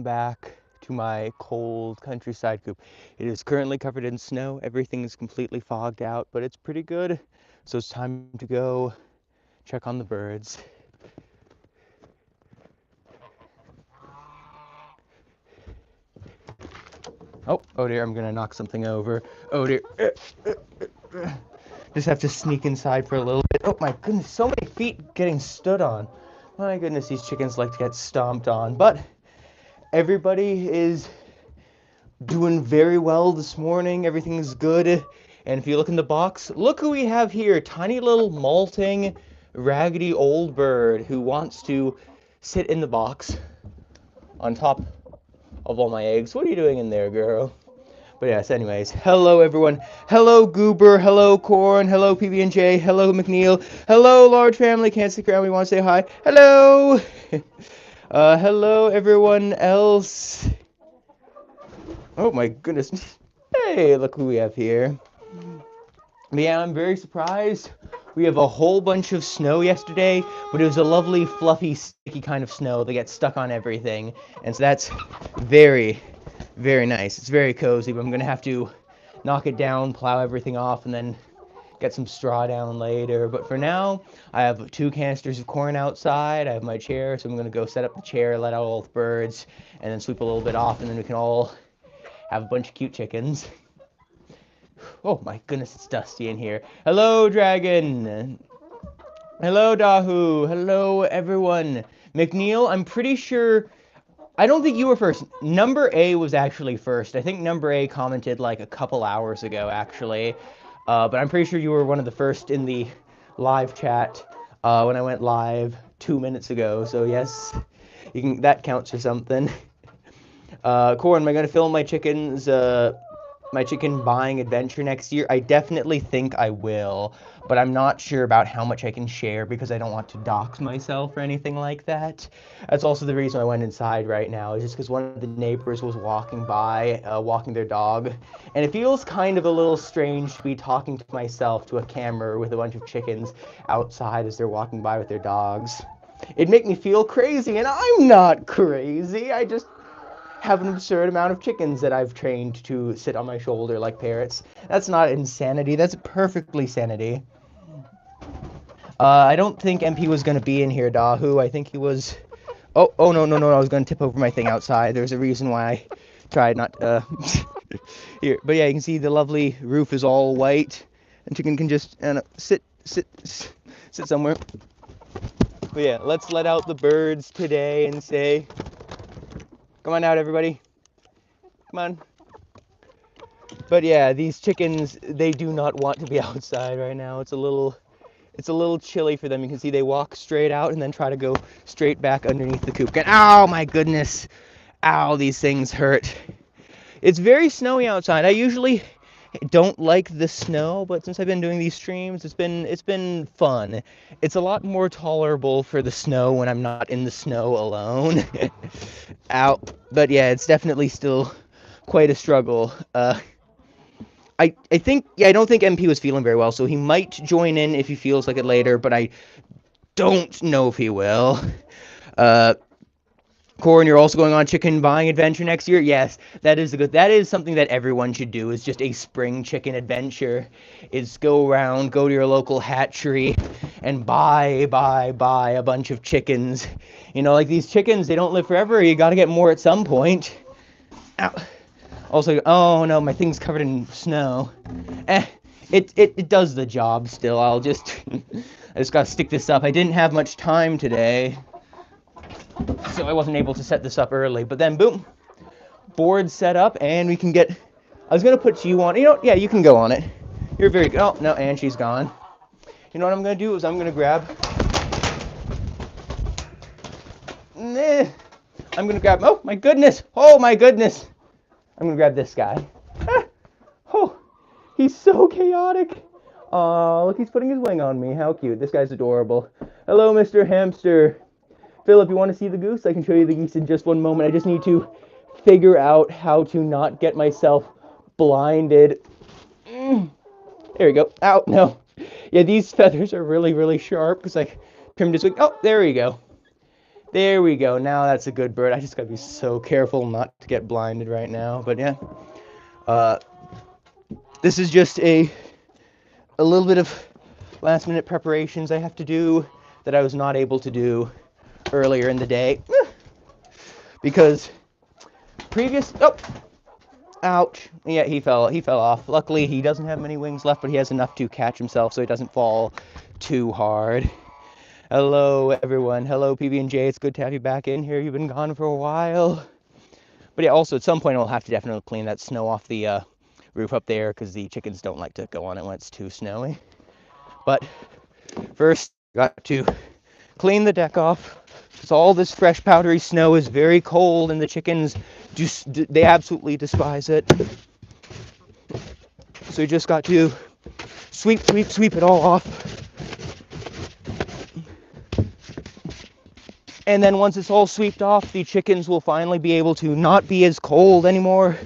welcome back to my cold countryside coop. It is currently covered in snow. Everything is completely fogged out, but it's pretty good. So it's time to go check on the birds. Oh dear, I'm gonna knock something over. Oh dear. Just have to sneak inside for a little bit. Oh my goodness, so many feet getting stood on. My goodness, these chickens like to get stomped on. But everybody is doing very well this morning. Everything's good. And if you look in the box, look who we have here. Tiny little molting, raggedy old bird who wants to sit in the box on top of all my eggs. What are you doing in there, girl? But yes, anyways, hello everyone. Hello Goober, hello Corn, hello PB&J, hello McNeil, hello large family, can't stick around, we want to say hi. Hello! Hello everyone else. Oh my goodness. Hey, look who we have here. Yeah, I'm very surprised. We have a whole bunch of snow yesterday, but it was a lovely, fluffy, sticky kind of snow that gets stuck on everything. And so that's very, very nice. It's very cozy, but I'm going to have to knock it down, plow everything off, and then get some straw down later. But for now, I have 2 canisters of corn outside. I have my chair, so I'm going to go set up the chair, let out all the birds, and then sweep a little bit off, and then we can all have a bunch of cute chickens. Oh my goodness, it's dusty in here. Hello, Dragon. Hello, Dahu. Hello, everyone. McNeil, I'm pretty sure... I don't think you were first. Number A was actually first. I think Number A commented like a couple hours ago, actually. But I'm pretty sure you were one of the first in the live chat when I went live 2 minutes ago. So yes, that counts for something. Corn, am I going to film my chickens... my chicken buying adventure next year? I definitely think I will, but I'm not sure about how much I can share because I don't want to dox myself or anything like that. That's also the reason I went inside right now, is just because one of the neighbors was walking by, walking their dog, and it feels kind of a little strange to be talking to myself to a camera with a bunch of chickens outside as they're walking by with their dogs. It'd make me feel crazy, and I'm not crazy. I just have an absurd amount of chickens that I've trained to sit on my shoulder like parrots. That's not insanity. That's perfectly sanity. I don't think MP was going to be in here, Dahu. I think he was... Oh, no. I was going to tip over my thing outside. There's a reason why I tried not... Here. But yeah, you can see the lovely roof is all white. And chicken can just sit somewhere. But yeah, let's let out the birds today and say... Come on out, everybody. Come on. But yeah, these chickens, they do not want to be outside right now. It's a little chilly for them. You can see they walk straight out and then try to go straight back underneath the coop. Ow, my goodness. Ow, these things hurt. It's very snowy outside. I usually don't like the snow, but since I've been doing these streams, it's been fun. It's a lot more tolerable for the snow when I'm not in the snow alone. Ow. But yeah, it's definitely still quite a struggle. I think, yeah, I don't think MP was feeling very well, so he might join in if he feels like it later, but I don't know if he will. Corn, you're also going on chicken buying adventure next year? Yes, that is something that everyone should do, is just a spring chicken adventure. Is go around, go to your local hatchery, and buy a bunch of chickens. You know, like these chickens, they don't live forever. You gotta get more at some point. Ow. Also, oh no, my thing's covered in snow. It does the job still. I just gotta stick this up. I didn't have much time today, so I wasn't able to set this up early, but then boom, board set up, and we can get, I was going to put you on, yeah, you can go on it. You're very good. Oh, no, and she's gone. You know what I'm going to do is I'm going to grab, oh my goodness, I'm going to grab this guy. Oh, he's so chaotic. Aw, look, he's putting his wing on me. How cute. This guy's adorable. Hello, Mr. Hamster. Philip, you want to see the goose? I can show you the geese in just one moment. I just need to figure out how to not get myself blinded. There we go. Ow, no. Yeah, these feathers are really, really sharp because I trimmed his wing. Oh, there we go. There we go. Now that's a good bird. I just gotta be so careful not to get blinded right now. But yeah, this is just a little bit of last minute preparations I have to do that I was not able to do earlier in the day because ouch. Yeah, he fell off. Luckily, he doesn't have many wings left, but he has enough to catch himself so he doesn't fall too hard. Hello, everyone. Hello, PB&J. It's good to have you back in here. You've been gone for a while. But yeah, also at some point I'll have to definitely clean that snow off the roof up there because the chickens don't like to go on it when it's too snowy. But first, got to clean the deck off. Because all this fresh powdery snow is very cold and the chickens they absolutely despise it. So you just got to sweep it all off. And then once it's all swept off, the chickens will finally be able to not be as cold anymore.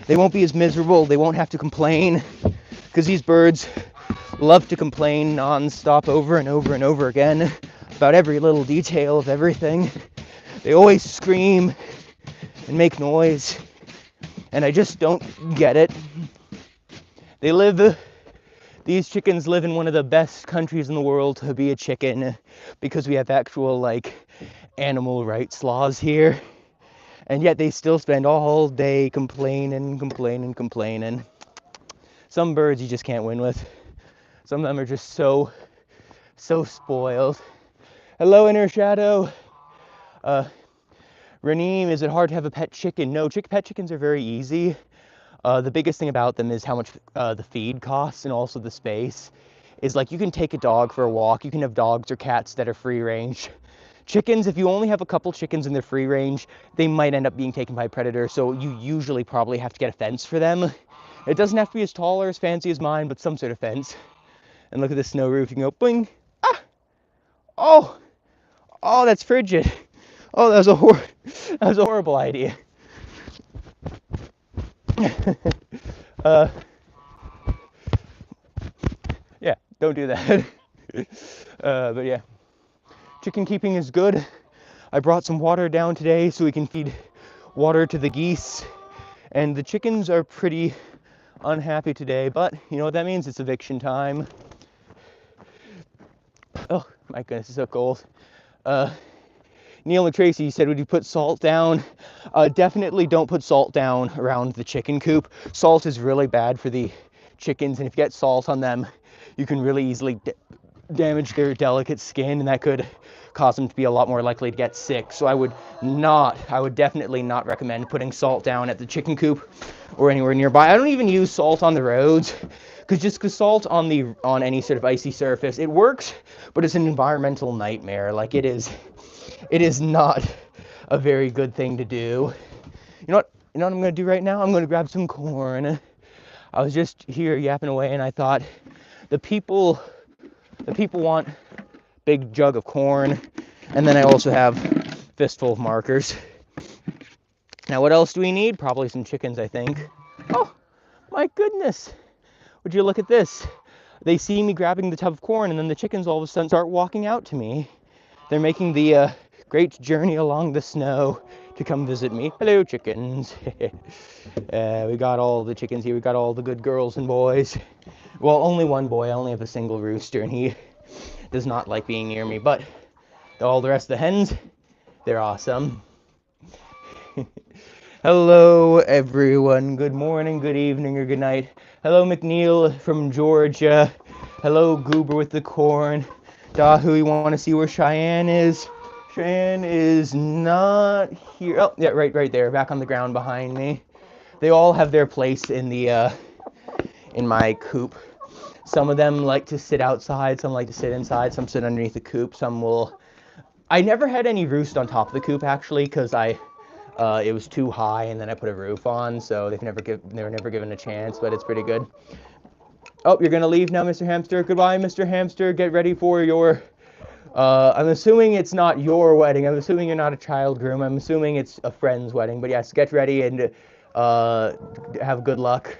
They won't be as miserable. They won't have to complain. Because these birds love to complain non-stop over and over and over again about every little detail of everything. They always scream and make noise. And I just don't get it. These chickens live in one of the best countries in the world to be a chicken because we have actual, like, animal rights laws here. And yet they still spend all day complaining. Some birds you just can't win with. Some of them are just so spoiled. Hello, Inner Shadow. Raneem, is it hard to have a pet chicken? No, pet chickens are very easy. The biggest thing about them is how much the feed costs and also the space. Is like you can take a dog for a walk. You can have dogs or cats that are free range. Chickens, if you only have a couple chickens in their free range, they might end up being taken by a predator. So you usually probably have to get a fence for them. It doesn't have to be as tall or as fancy as mine, but some sort of fence. And look at the snow roof. You can go boing. Ah! Oh, that's frigid. Oh, that was a horrible idea. Yeah, don't do that. But yeah, chicken keeping is good. I brought some water down today so we can feed water to the geese. And the chickens are pretty unhappy today, but you know what that means? It's eviction time. Oh my goodness, it's so cold. Neil McTracy said, would you put salt down? Definitely don't put salt down around the chicken coop. Salt is really bad for the chickens, and if you get salt on them, you can really easily damage their delicate skin, and that could cause them to be a lot more likely to get sick. So I would definitely not recommend putting salt down at the chicken coop or anywhere nearby. I don't even use salt on the roads, because salt on any sort of icy surface, it works, but it's an environmental nightmare. Like it is not a very good thing to do. You know what I'm going to do right now? I'm going to grab some corn. I was just here yapping away, and I thought the people want big jug of corn, and then I also have fistful of markers. Now, what else do we need? Probably some chickens, I think. Oh, my goodness. Would you look at this? They see me grabbing the tub of corn, and then the chickens all of a sudden start walking out to me. They're making the great journey along the snow to come visit me. Hello, chickens. We got all the chickens here. We got all the good girls and boys. Well, only one boy. I only have a single rooster, and he does not like being near me. But all the rest of the hens, they're awesome. Hello, everyone. Good morning, good evening, or good night. Hello, McNeil from Georgia. Hello, Goober with the corn. Dahu, you want to see where Cheyenne is? Cheyenne is not here. Oh, yeah, right there, back on the ground behind me. They all have their place in the in my coop. Some of them like to sit outside, some like to sit inside, some sit underneath the coop, some will... I never had any roost on top of the coop, actually, because it was too high, and then I put a roof on, so they were never given a chance, but it's pretty good. Oh, you're gonna leave now, Mr. Hamster? Goodbye, Mr. Hamster. Get ready for your... I'm assuming it's not your wedding. I'm assuming you're not a child groom. I'm assuming it's a friend's wedding. But yes, get ready and have good luck.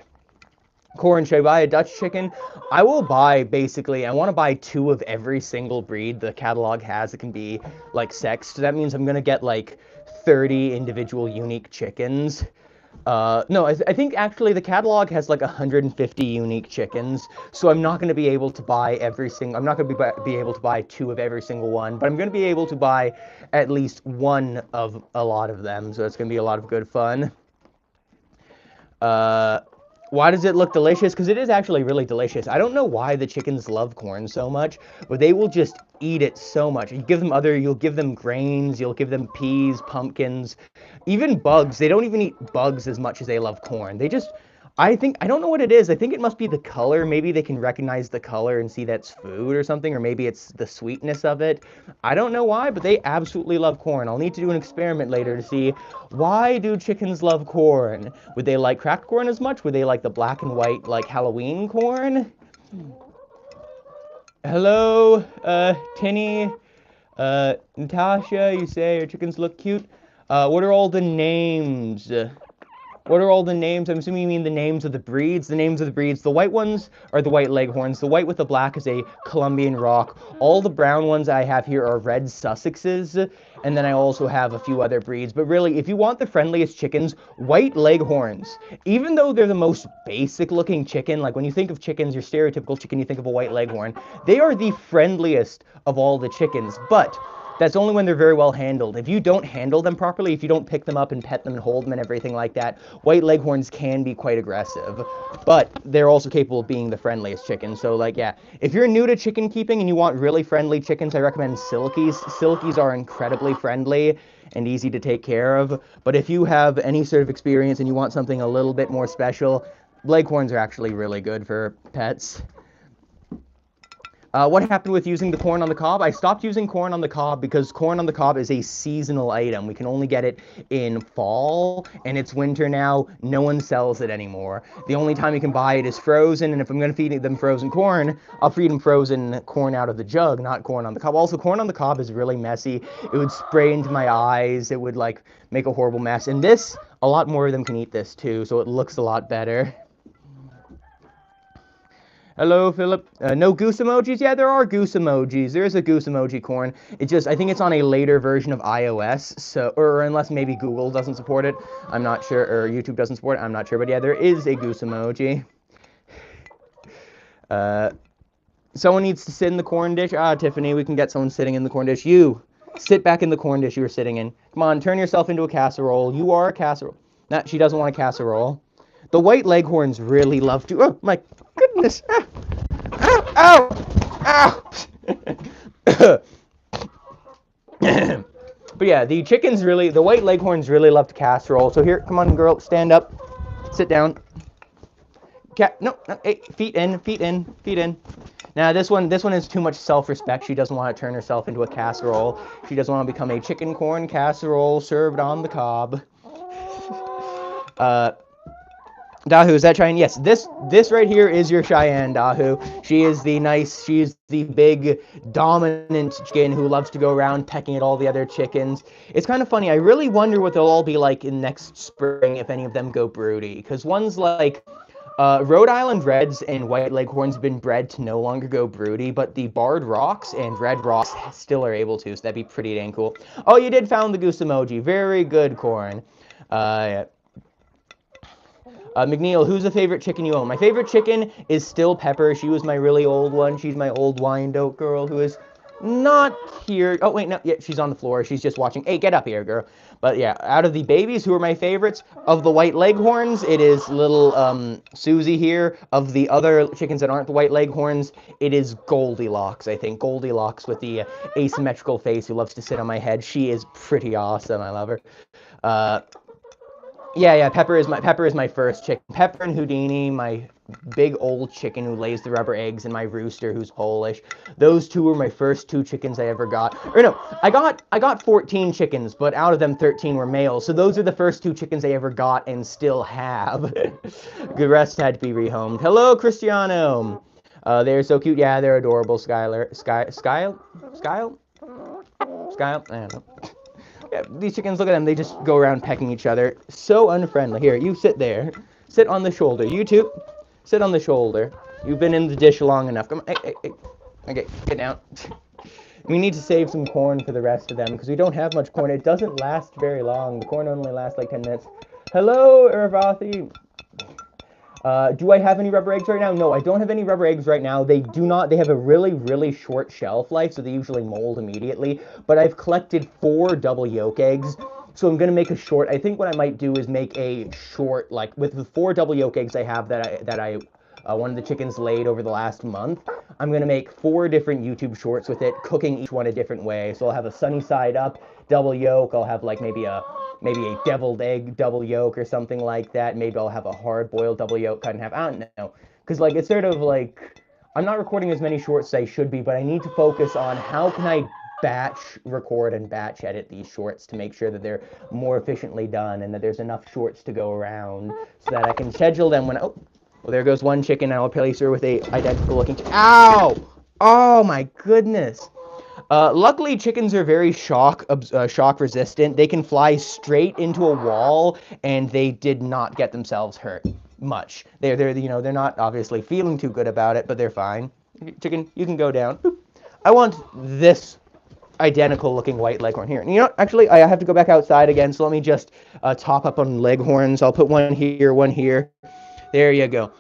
Corn, should I buy a Dutch chicken? I will buy, basically, I want to buy 2 of every single breed the catalog has. It can be, like, sexed. So that means I'm going to get, like, 30 individual unique chickens. No, I think actually the catalog has like 150 unique chickens, so I'm not going to be able to buy every single, I'm not going to be able to buy 2 of every single one, but I'm going to be able to buy at least 1 of a lot of them, so it's going to be a lot of good fun. Why does it look delicious? Because it is actually really delicious. I don't know why the chickens love corn so much, but they will just eat it so much. You'll give them grains, you'll give them peas, pumpkins, even bugs. They don't even eat bugs as much as they love corn. They just, I don't know what it is. I think it must be the color. Maybe they can recognize the color and see that's food or something, or maybe it's the sweetness of it. I don't know why, but they absolutely love corn. I'll need to do an experiment later to see, why do chickens love corn? Would they like cracked corn as much? Would they like the black and white, like Halloween corn? Hello, Tinny, Natasha, you say your chickens look cute. What are all the names? What are all the names? I'm assuming you mean the names of the breeds. The names of the breeds. The white ones are the white leghorns. The white with the black is a Colombian rock. All the brown ones I have here are red Sussexes. And then I also have a few other breeds. But really, if you want the friendliest chickens, white leghorns. Even though they're the most basic looking chicken, like when you think of chickens, your stereotypical chicken, you think of a white leghorn. They are the friendliest of all the chickens. But that's only when they're very well handled. If you don't handle them properly, if you don't pick them up and pet them and hold them and everything like that, white leghorns can be quite aggressive. But they're also capable of being the friendliest chickens. So, like, yeah, if you're new to chicken keeping and you want really friendly chickens, I recommend silkies. Silkies are incredibly friendly and easy to take care of. But if you have any sort of experience and you want something a little bit more special, leghorns are actually really good for pets. What happened with using the corn on the cob? I stopped using corn on the cob because corn on the cob is a seasonal item. We can only get it in fall, and it's winter now. No one sells it anymore. The only time you can buy it is frozen, and if I'm going to feed them frozen corn, I'll feed them frozen corn out of the jug, not corn on the cob. Also, corn on the cob is really messy. It would spray into my eyes. It would, like, make a horrible mess. And this, a lot more of them can eat this, too, so it looks a lot better. Hello, Philip. No goose emojis? Yeah, there are goose emojis. There is a goose emoji corn. It just, I think it's on a later version of iOS, so, or unless maybe Google doesn't support it. I'm not sure, or YouTube doesn't support it. I'm not sure, but yeah, there is a goose emoji. Someone needs to sit in the corn dish. Ah, Tiffany, we can get someone sitting in the corn dish. You, sit back in the corn dish you were sitting in. Come on, turn yourself into a casserole. You are a casserole. Nah, she doesn't want a casserole. The white leghorns really love to, oh my goodness. Ow! Ow! Ow! But yeah, the chickens really, the white leghorns really love casserole. So here, come on, girl, stand up, sit down. No, hey, feet in, feet in, feet in. Now this one is too much self-respect. She doesn't want to turn herself into a casserole. She doesn't want to become a chicken corn casserole served on the cob. Dahu, is that Cheyenne? Yes, this right here is your Cheyenne, Dahu. She is the big, dominant chicken who loves to go around pecking at all the other chickens. It's kind of funny. I really wonder what they'll all be like in next spring if any of them go broody. Because ones like Rhode Island Reds and White Leghorns have been bred to no longer go broody, but the Barred Rocks and Red Rocks still are able to, so that'd be pretty dang cool. Oh, you did found the goose emoji. Very good, Corn. McNeil, who's the favorite chicken you own? My favorite chicken is still Pepper. She was my really old one. She's my old Wyandotte girl who is not here. Oh, wait, no, yeah, she's on the floor. She's just watching. Hey, get up here, girl. But yeah, out of the babies, who are my favorites? Of the White Leghorns, it is little Susie here. Of the other chickens that aren't the White Leghorns, it is Goldilocks, I think. Goldilocks with the asymmetrical face who loves to sit on my head. She is pretty awesome. I love her. Yeah, Pepper is my first chicken. Pepper and Houdini, my big old chicken who lays the rubber eggs, and my rooster who's Polish. Those two were my first 2 chickens I ever got. Or no, I got 14 chickens, but out of them 13 were males. So those are the first 2 chickens I ever got and still have. The rest had to be rehomed. Hello, Cristiano. They're so cute. Yeah, they're adorable. Skyle? I don't know. Yeah, these chickens, look at them. They just go around pecking each other. So unfriendly. Here, you sit there. Sit on the shoulder. You two, Sit on the shoulder. You've been in the dish long enough. Come on. Hey. Okay, get down. We need to save some corn for the rest of them because we don't have much corn. It doesn't last very long. The corn only lasts like 10 minutes. Hello, 𝗕𝗲𝗺𝗺𝗺𝗃. Do I have any rubber eggs right now? No, I don't have any rubber eggs right now. They do not. They have a really, really short shelf life, so they usually mold immediately. But I've collected 4 double yolk eggs, so I'm gonna make a short. I think what I might do is make a short, like with the 4 double yolk eggs I have that one of the chickens laid over the last month. I'm gonna make 4 different YouTube shorts with it, cooking each one a different way. So I'll have a sunny side up double yolk. I'll have like maybe a deviled egg double yolk or something like that. Maybe I'll have a hard-boiled double yolk cut in half. I don't know, because like it's sort of like I'm not recording as many shorts as I should be, but I need to focus on how can I batch record and batch edit these shorts to make sure that they're more efficiently done and that there's enough shorts to go around so that I can schedule them when. Oh, well, there goes one chicken. I'll replace her with a identical looking. Ow! Oh my goodness. Luckily, chickens are very shock resistant. They can fly straight into a wall, and they did not get themselves hurt much. They're not obviously feeling too good about it, but they're fine. Chicken, you can go down. Boop. I want this identical looking white leghorn here. And you know, actually, I have to go back outside again, so let me just top up on leghorns. I'll put one here, one here. There you go.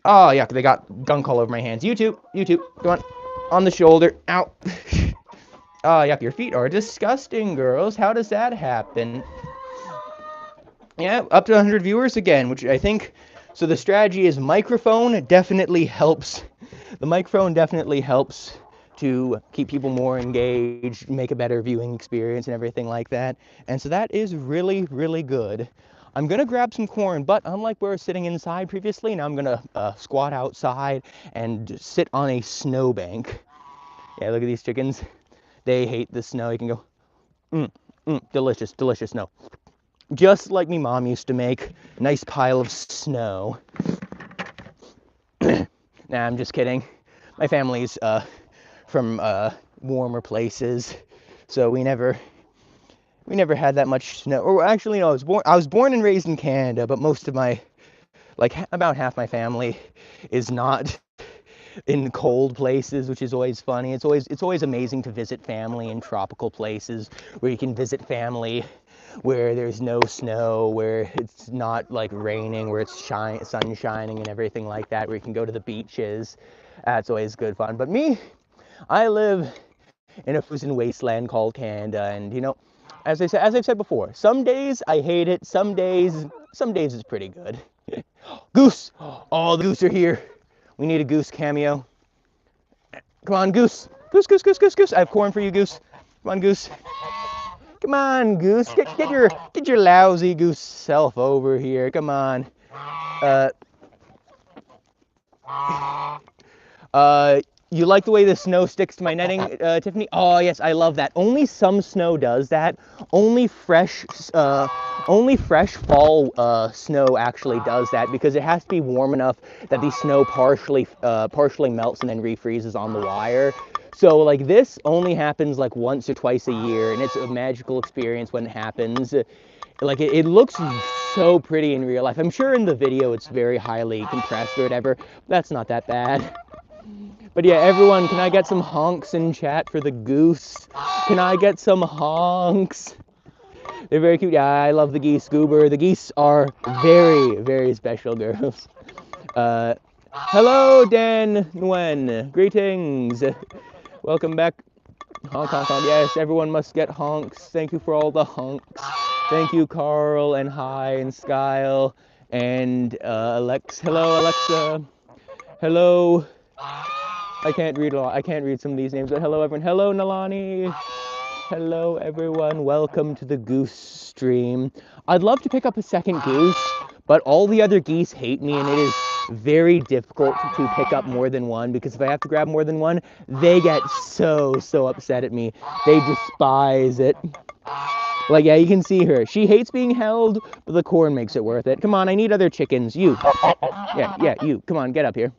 Oh, yeah, they got gunk all over my hands. You too, go on the shoulder. Ow. Oh, yeah, your feet are disgusting, girls. How does that happen? Yeah, up to 100 viewers again, which I think, so the strategy is microphone definitely helps. The microphone definitely helps to keep people more engaged, make a better viewing experience and everything like that. And so that is really, really good. I'm gonna grab some corn, but unlike where we're sitting inside previously, now I'm gonna squat outside and sit on a snowbank. Yeah, look at these chickens. They hate the snow. You can go, delicious, delicious snow. Just like me mom used to make, a nice pile of snow. Nah, I'm just kidding. My family's from warmer places, so we never had that much snow. Or actually, no, I was born and raised in Canada, but most of my, like about half my family is not in cold places, which is always funny. It's always amazing to visit family in tropical places where you can visit family where there's no snow, where it's not like raining, where it's sun shining and everything like that, where you can go to the beaches. That's always good fun. But me, I live in a frozen wasteland called Canada, and you know, as I've said before, some days I hate it, some days it's pretty good. Goose! Oh, the goose are here. We need a goose cameo. Come on, goose. Goose. I have corn for you, goose. Come on, goose. Come on, goose. Get your lousy goose self over here. Come on. You like the way the snow sticks to my netting, Tiffany? Oh yes, I love that. Only some snow does that. Only fresh fall snow actually does that, because it has to be warm enough that the snow partially melts and then refreezes on the wire. So like this only happens like once or twice a year, and it's a magical experience when it happens. Like it looks so pretty in real life. I'm sure in the video it's very highly compressed or whatever. That's not that bad. But yeah, everyone, can I get some honks in chat for the goose? Can I get some honks? They're very cute. Yeah, I love the geese, Goober. The geese are very, very special girls. Hello, Dan Nguyen. Greetings. Welcome back. Honk, honk, honk. Yes, everyone must get honks. Thank you for all the honks. Thank you, Carl, and Hi, and Skyle, and Alex. Hello, Alexa. Hello. I can't read some of these names, but hello, everyone. Hello, Nalani. Hello, everyone. Welcome to the goose stream. I'd love to pick up a second goose, but all the other geese hate me, and it is very difficult to pick up more than one, because if I have to grab more than one, they get so upset at me. They despise it. Like, yeah, you can see her. She hates being held, but the corn makes it worth it. Come on, I need other chickens. You. Yeah, you. Come on, get up here.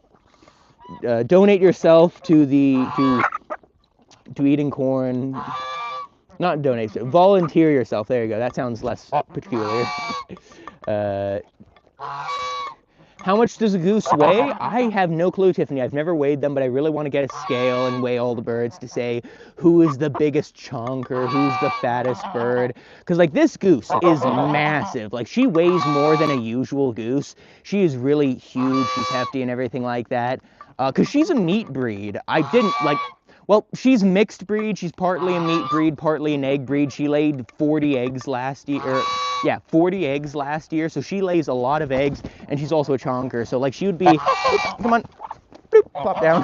Donate yourself to eating corn. Not donate, volunteer yourself. There you go. That sounds less peculiar. How much does a goose weigh? I have no clue, Tiffany. I've never weighed them, but I really want to get a scale and weigh all the birds to say who is the biggest chunk or who's the fattest bird. Because, like, this goose is massive. Like, she weighs more than a usual goose. She is really huge. She's hefty and everything like that. Because she's a meat breed. I didn't, like... Well, she's mixed breed. She's partly a meat breed, partly an egg breed. She laid 40 eggs last year. Yeah, 40 eggs last year. So she lays a lot of eggs, and she's also a chonker. So, like, she would be... Come on. Bloop, plop down.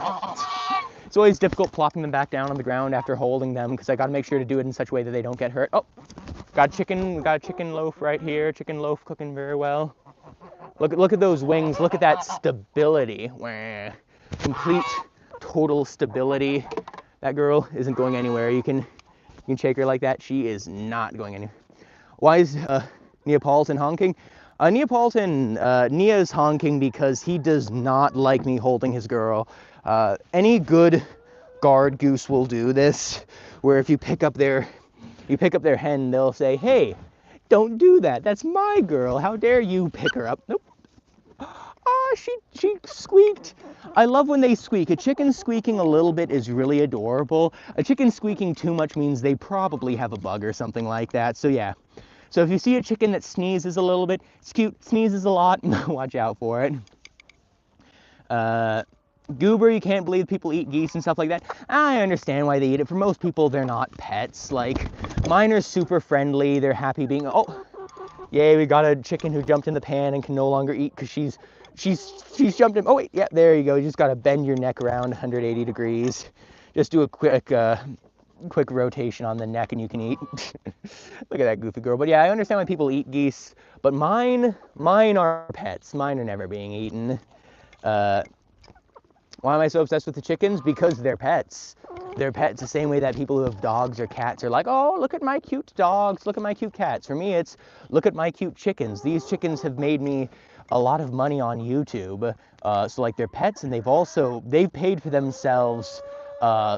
It's always difficult plopping them back down on the ground after holding them, because I got to make sure to do it in such a way that they don't get hurt. Oh, got a chicken loaf right here. Chicken loaf cooking very well. Look at those wings. Look at that stability. Complete... total stability. That girl isn't going anywhere. You can shake her like that. She is not going anywhere. Why is 𝗕𝗲𝗺𝗺𝗃 honking? Nia's honking because he does not like me holding his girl. Any good guard goose will do this, where if you pick up their hen, they'll say, "Hey, don't do that. That's my girl. How dare you pick her up?" Nope. Ah, she squeaked. I love when they squeak. A chicken squeaking a little bit is really adorable. A chicken squeaking too much means they probably have a bug or something like that. So yeah. So if you see a chicken that sneezes a little bit, it's cute, sneezes a lot, watch out for it. Goober, you can't believe people eat geese and stuff like that. I understand why they eat it. For most people, they're not pets. Like, mine are super friendly. They're happy being... Oh, yay, we got a chicken who jumped in the pan and can no longer eat because she's jumped in. Oh wait, yeah, there you go. You just gotta bend your neck around 180 degrees. Just do a quick rotation on the neck and you can eat. Look at that goofy girl. But yeah, I understand why people eat geese, but mine are pets. Mine are never being eaten. Why am I so obsessed with the chickens? Because they're pets. They're pets the same way that people who have dogs or cats are like, "Oh, look at my cute dogs, look at my cute cats." For me, it's look at my cute chickens. These chickens have made me a lot of money on YouTube. So like, they're pets, and they've paid for themselves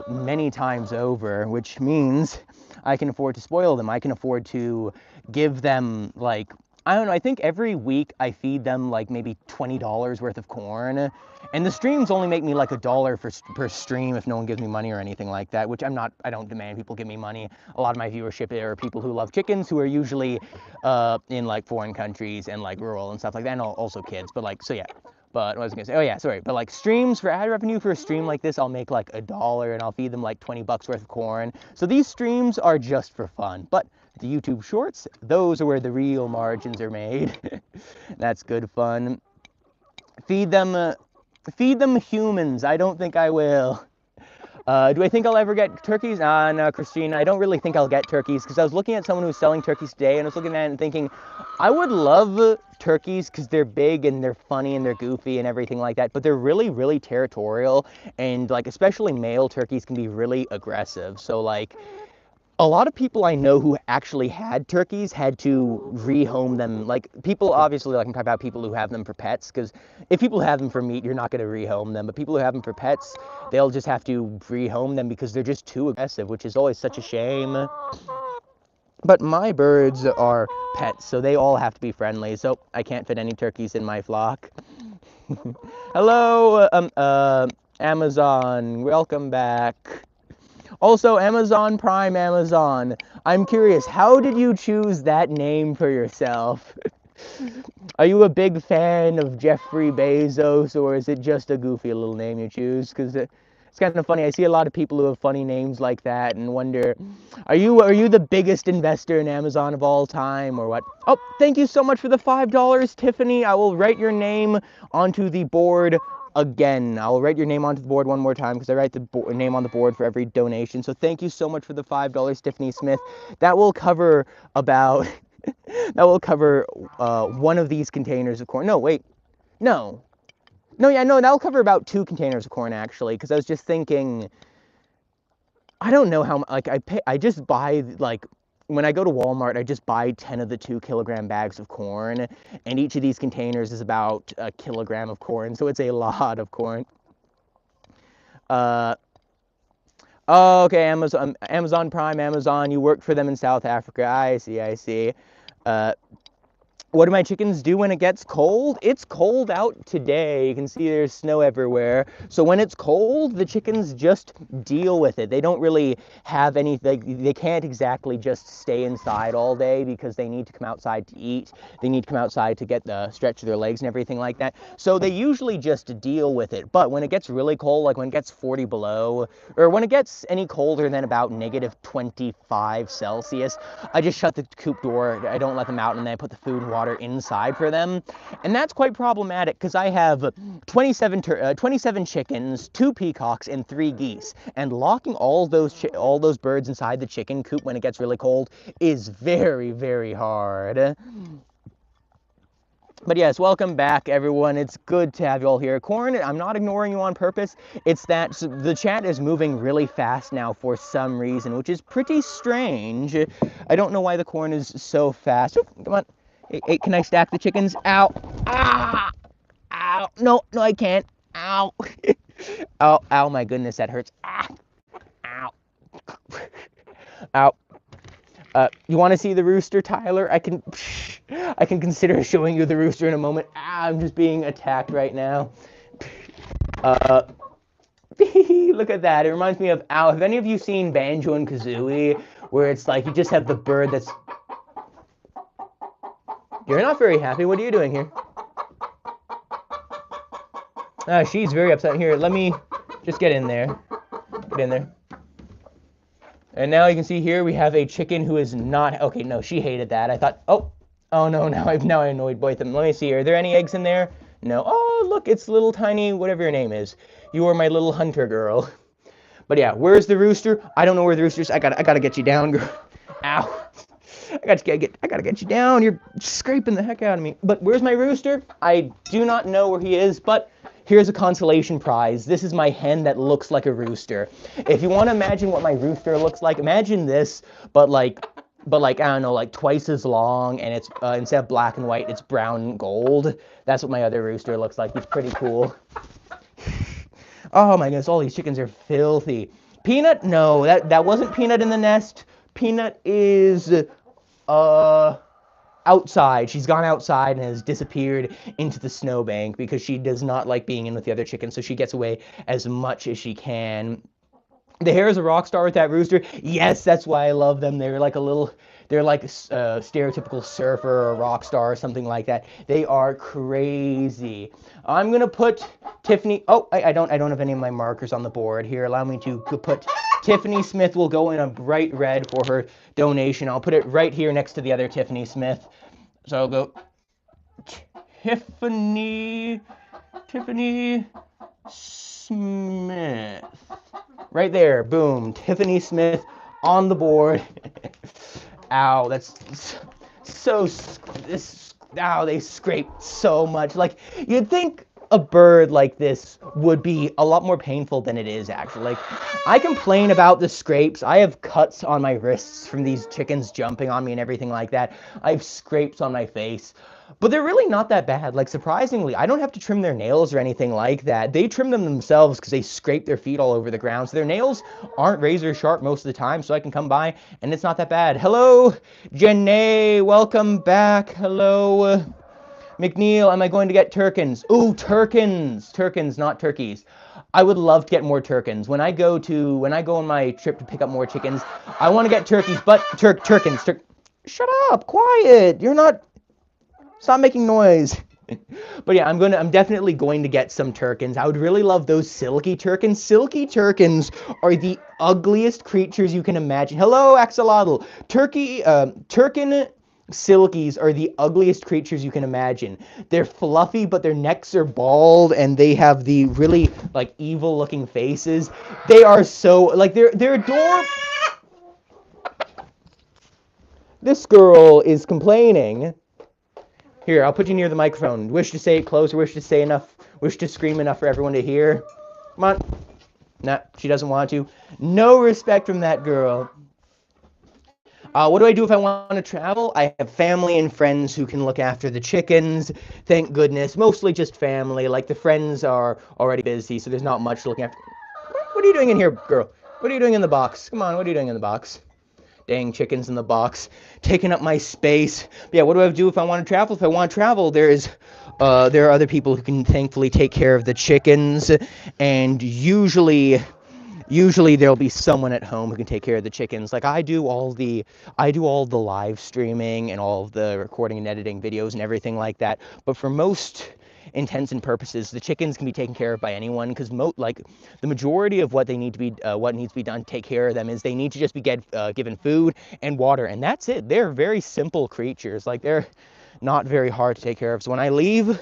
many times over, which means I can afford to spoil them. I can afford to give them, like, I don't know, I think every week I feed them like maybe $20 worth of corn. And the streams only make me like $1 per stream if no one gives me money or anything like that, which I don't demand people give me money. A lot of my viewership are people who love chickens, who are usually in like foreign countries and like rural and stuff like that, and also kids. But like, so yeah. But what was I gonna say? Oh yeah, sorry. But like, streams, for ad revenue for a stream like this, I'll make like $1 and I'll feed them like 20 bucks worth of corn. So these streams are just for fun. But the YouTube shorts, those are where the real margins are made. That's good fun. Feed them humans. I don't think I will. Do I think I'll ever get turkeys? No, Christine, I don't really think I'll get turkeys, because I was looking at someone who was selling turkeys today, and I was looking at it and thinking, I would love turkeys because they're big and they're funny and they're goofy and everything like that, but they're really, really territorial, and like, especially male turkeys can be really aggressive. So like, a lot of people I know who actually had turkeys had to rehome them. Like, people, obviously, like, I'm talking about people who have them for pets, because if people have them for meat, you're not going to rehome them. But people who have them for pets, they'll just have to rehome them because they're just too aggressive, which is always such a shame. But my birds are pets, so they all have to be friendly. So I can't fit any turkeys in my flock. Hello, Amazon. Welcome back. Also, Amazon Prime Amazon. I'm curious, how did you choose that name for yourself? Are you a big fan of Jeffrey Bezos, or is it just a goofy little name you choose? Because it's kind of funny. I see a lot of people who have funny names like that and wonder, are you the biggest investor in Amazon of all time, or what? Oh, thank you so much for the $5, Tiffany. I will write your name onto the board again. I'll write your name onto the board one more time, because I write the name on the board for every donation. So thank you so much for the $5, Tiffany Smith. That will cover about that will cover one of these containers of corn. No, wait. No, that'll cover about 2 containers of corn, actually, because I was just thinking, I don't know how, like, I just buy, like, when I go to Walmart, I just buy 10 of the 2-kilogram bags of corn, and each of these containers is about a kilogram of corn, so it's a lot of corn. Oh, okay, Amazon Prime, Amazon, you worked for them in South Africa. I see. what do my chickens do when it gets cold? It's cold out today. You can see there's snow everywhere. So when it's cold, the chickens just deal with it. They don't really have any, they can't exactly just stay inside all day because they need to come outside to eat. They need to come outside to get the stretch of their legs and everything like that. So they usually just deal with it. But when it gets really cold, like when it gets 40 below, or when it gets any colder than about -25 Celsius, I just shut the coop door. I don't let them out, and then I put the food and water inside for them. And that's quite problematic because I have 27 chickens, 2 peacocks, and 3 geese. And locking all those birds inside the chicken coop when it gets really cold is very, very hard. But yes, welcome back, everyone. It's good to have you all here. Corn, I'm not ignoring you on purpose. It's that the chat is moving really fast now for some reason, which is pretty strange. I don't know why the corn is so fast. Oh, come on. Hey, can I stack the chickens? Ow. Ah! Ow. No, I can't. Ow. Oh, ow, my goodness, that hurts. Ah. Ow. Ow. You want to see the rooster, Tyler? I can consider showing you the rooster in a moment. Ah, I'm just being attacked right now. Look at that. It reminds me of, ow, have any of you seen Banjo and Kazooie, where it's like you just have the bird that's... You're not very happy. What are you doing here? She's very upset. Here, let me just get in there. Get in there. And now you can see here we have a chicken who is not... Okay, no, she hated that. I thought, oh no, now I annoyed both of them. Let me see. Are there any eggs in there? No. Oh, look, it's little tiny, whatever your name is. You are my little hunter girl. But yeah, where's the rooster? I don't know where the rooster is. I gotta get you down, girl. Ow. I gotta get you down. You're scraping the heck out of me. But where's my rooster? I do not know where he is, but here's a consolation prize. This is my hen that looks like a rooster. If you want to imagine what my rooster looks like, imagine this, but like, I don't know, like twice as long, and it's, instead of black and white, it's brown and gold. That's what my other rooster looks like. He's pretty cool. Oh my goodness, all these chickens are filthy. Peanut? No, that wasn't Peanut in the nest. Peanut is, outside. She's gone outside and has disappeared into the snowbank because she does not like being in with the other chickens, so she gets away as much as she can. The hare is a rock star with that rooster. Yes, that's why I love them. They're like a stereotypical surfer or a rock star or something like that. They are crazy. I'm gonna put Tiffany. Oh, I don't have any of my markers on the board here. Allow me to put Tiffany Smith will go in a bright red for her donation. I'll put it right here next to the other Tiffany Smith. So I'll go Tiffany Smith. Right there, boom, Tiffany Smith on the board. Ow, that's so, ow, they scraped so much. Like, you'd think a bird like this would be a lot more painful than it is, actually. Like, I complain about the scrapes. I have cuts on my wrists from these chickens jumping on me and everything like that. I have scrapes on my face. But they're really not that bad. Like, surprisingly, I don't have to trim their nails or anything like that. They trim them themselves because they scrape their feet all over the ground. So their nails aren't razor sharp most of the time, so I can come by, and it's not that bad. Hello, Janae. Welcome back. Hello. McNeil, am I going to get turkins? Ooh, turkins. Turkins, not turkeys. I would love to get more turkins. When I go on my trip to pick up more chickens, I want to get turkeys, but turkins. Shut up, quiet. You're not... Stop making noise. But yeah, I'm definitely going to get some turkins. I would really love those silky turkins. Silky turkins are the ugliest creatures you can imagine. Hello, Axolotl. Turkin silkies are the ugliest creatures you can imagine. They're fluffy, but their necks are bald, and they have the really, like, evil-looking faces. They are so, like, they're adorable. This girl is complaining. Here, I'll put you near the microphone. Wish to say it closer, wish to scream enough for everyone to hear. Come on. Nah, she doesn't want to. No respect from that girl. What do I do if I want to travel? I have family and friends who can look after the chickens. Thank goodness. Mostly just family. Like, the friends are already busy, so there's not much to look after. What are you doing in here, girl? What are you doing in the box? Come on, what are you doing in the box? Dang chickens in the box, taking up my space. But yeah, what do I do if I want to travel? If I want to travel, there are other people who can thankfully take care of the chickens, and usually there'll be someone at home who can take care of the chickens. Like I do all the live streaming and all of the recording and editing videos and everything like that. But for most intents and purposes, the chickens can be taken care of by anyone, because the majority of what needs to be done to take care of them is they need to just be given food and water, and that's it. They're very simple creatures. Like, they're not very hard to take care of. So when I leave,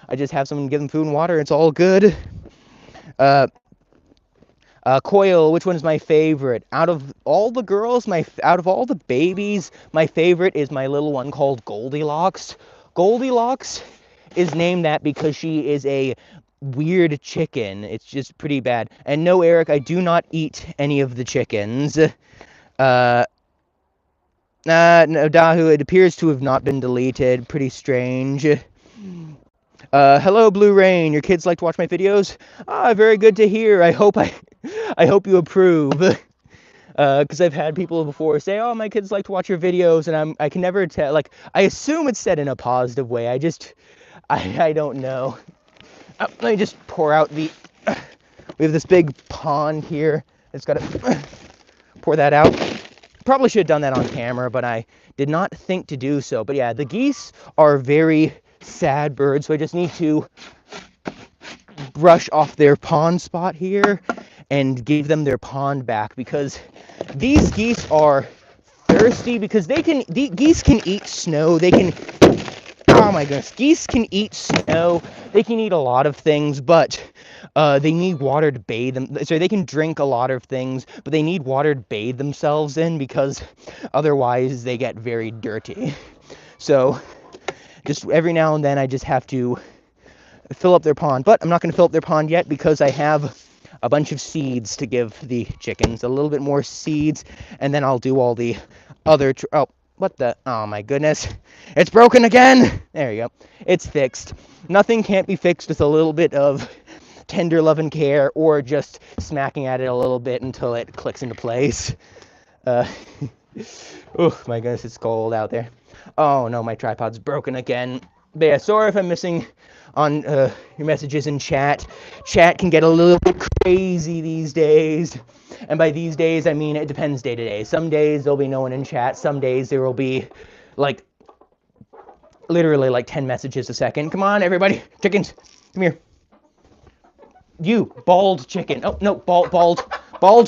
I just have someone give them food and water. It's all good. Coil, which one is my favorite? Out of all the girls, out of all the babies, my favorite is my little one called Goldilocks. Goldilocks is named that because she is a weird chicken. It's just pretty bad. And no, Eric, I do not eat any of the chickens. No, Dahu, it appears to have not been deleted. Pretty strange. Hello, Blue Rain. Your kids like to watch my videos? Ah, very good to hear. I hope you approve. Because I've had people before say, oh, my kids like to watch your videos, and I can never tell. Like, I assume it's said in a positive way. I don't know. Let me just pour out we have this big pond here. It's got to pour that out. Probably should have done that on camera, but I did not think to do so. But yeah, the geese are very sad birds, so I just need to brush off their pond spot here and give them their pond back, because these geese are thirsty, because geese can eat snow. Oh my goodness, geese can eat snow. They can eat a lot of things, but they need water to bathe them. So they can drink a lot of things, but they need water to bathe themselves in, because otherwise they get very dirty. So just every now and then I just have to fill up their pond. But I'm not going to fill up their pond yet, because I have a bunch of seeds to give the chickens. A little bit more seeds, and then I'll do all the other... Oh my goodness. It's broken again! There you go. It's fixed. Nothing can't be fixed with a little bit of tender love and care, or just smacking at it a little bit until it clicks into place. Oh my goodness, it's cold out there. Oh no, my tripod's broken again. But yeah, sorry if I'm missing on your messages in chat. Chat can get a little bit crazy these days. And by these days, I mean it depends day to day. Some days there'll be no one in chat. Some days there will be, like, literally like 10 messages a second. Come on, everybody. Chickens, come here. You, bald chicken. Oh, no, bald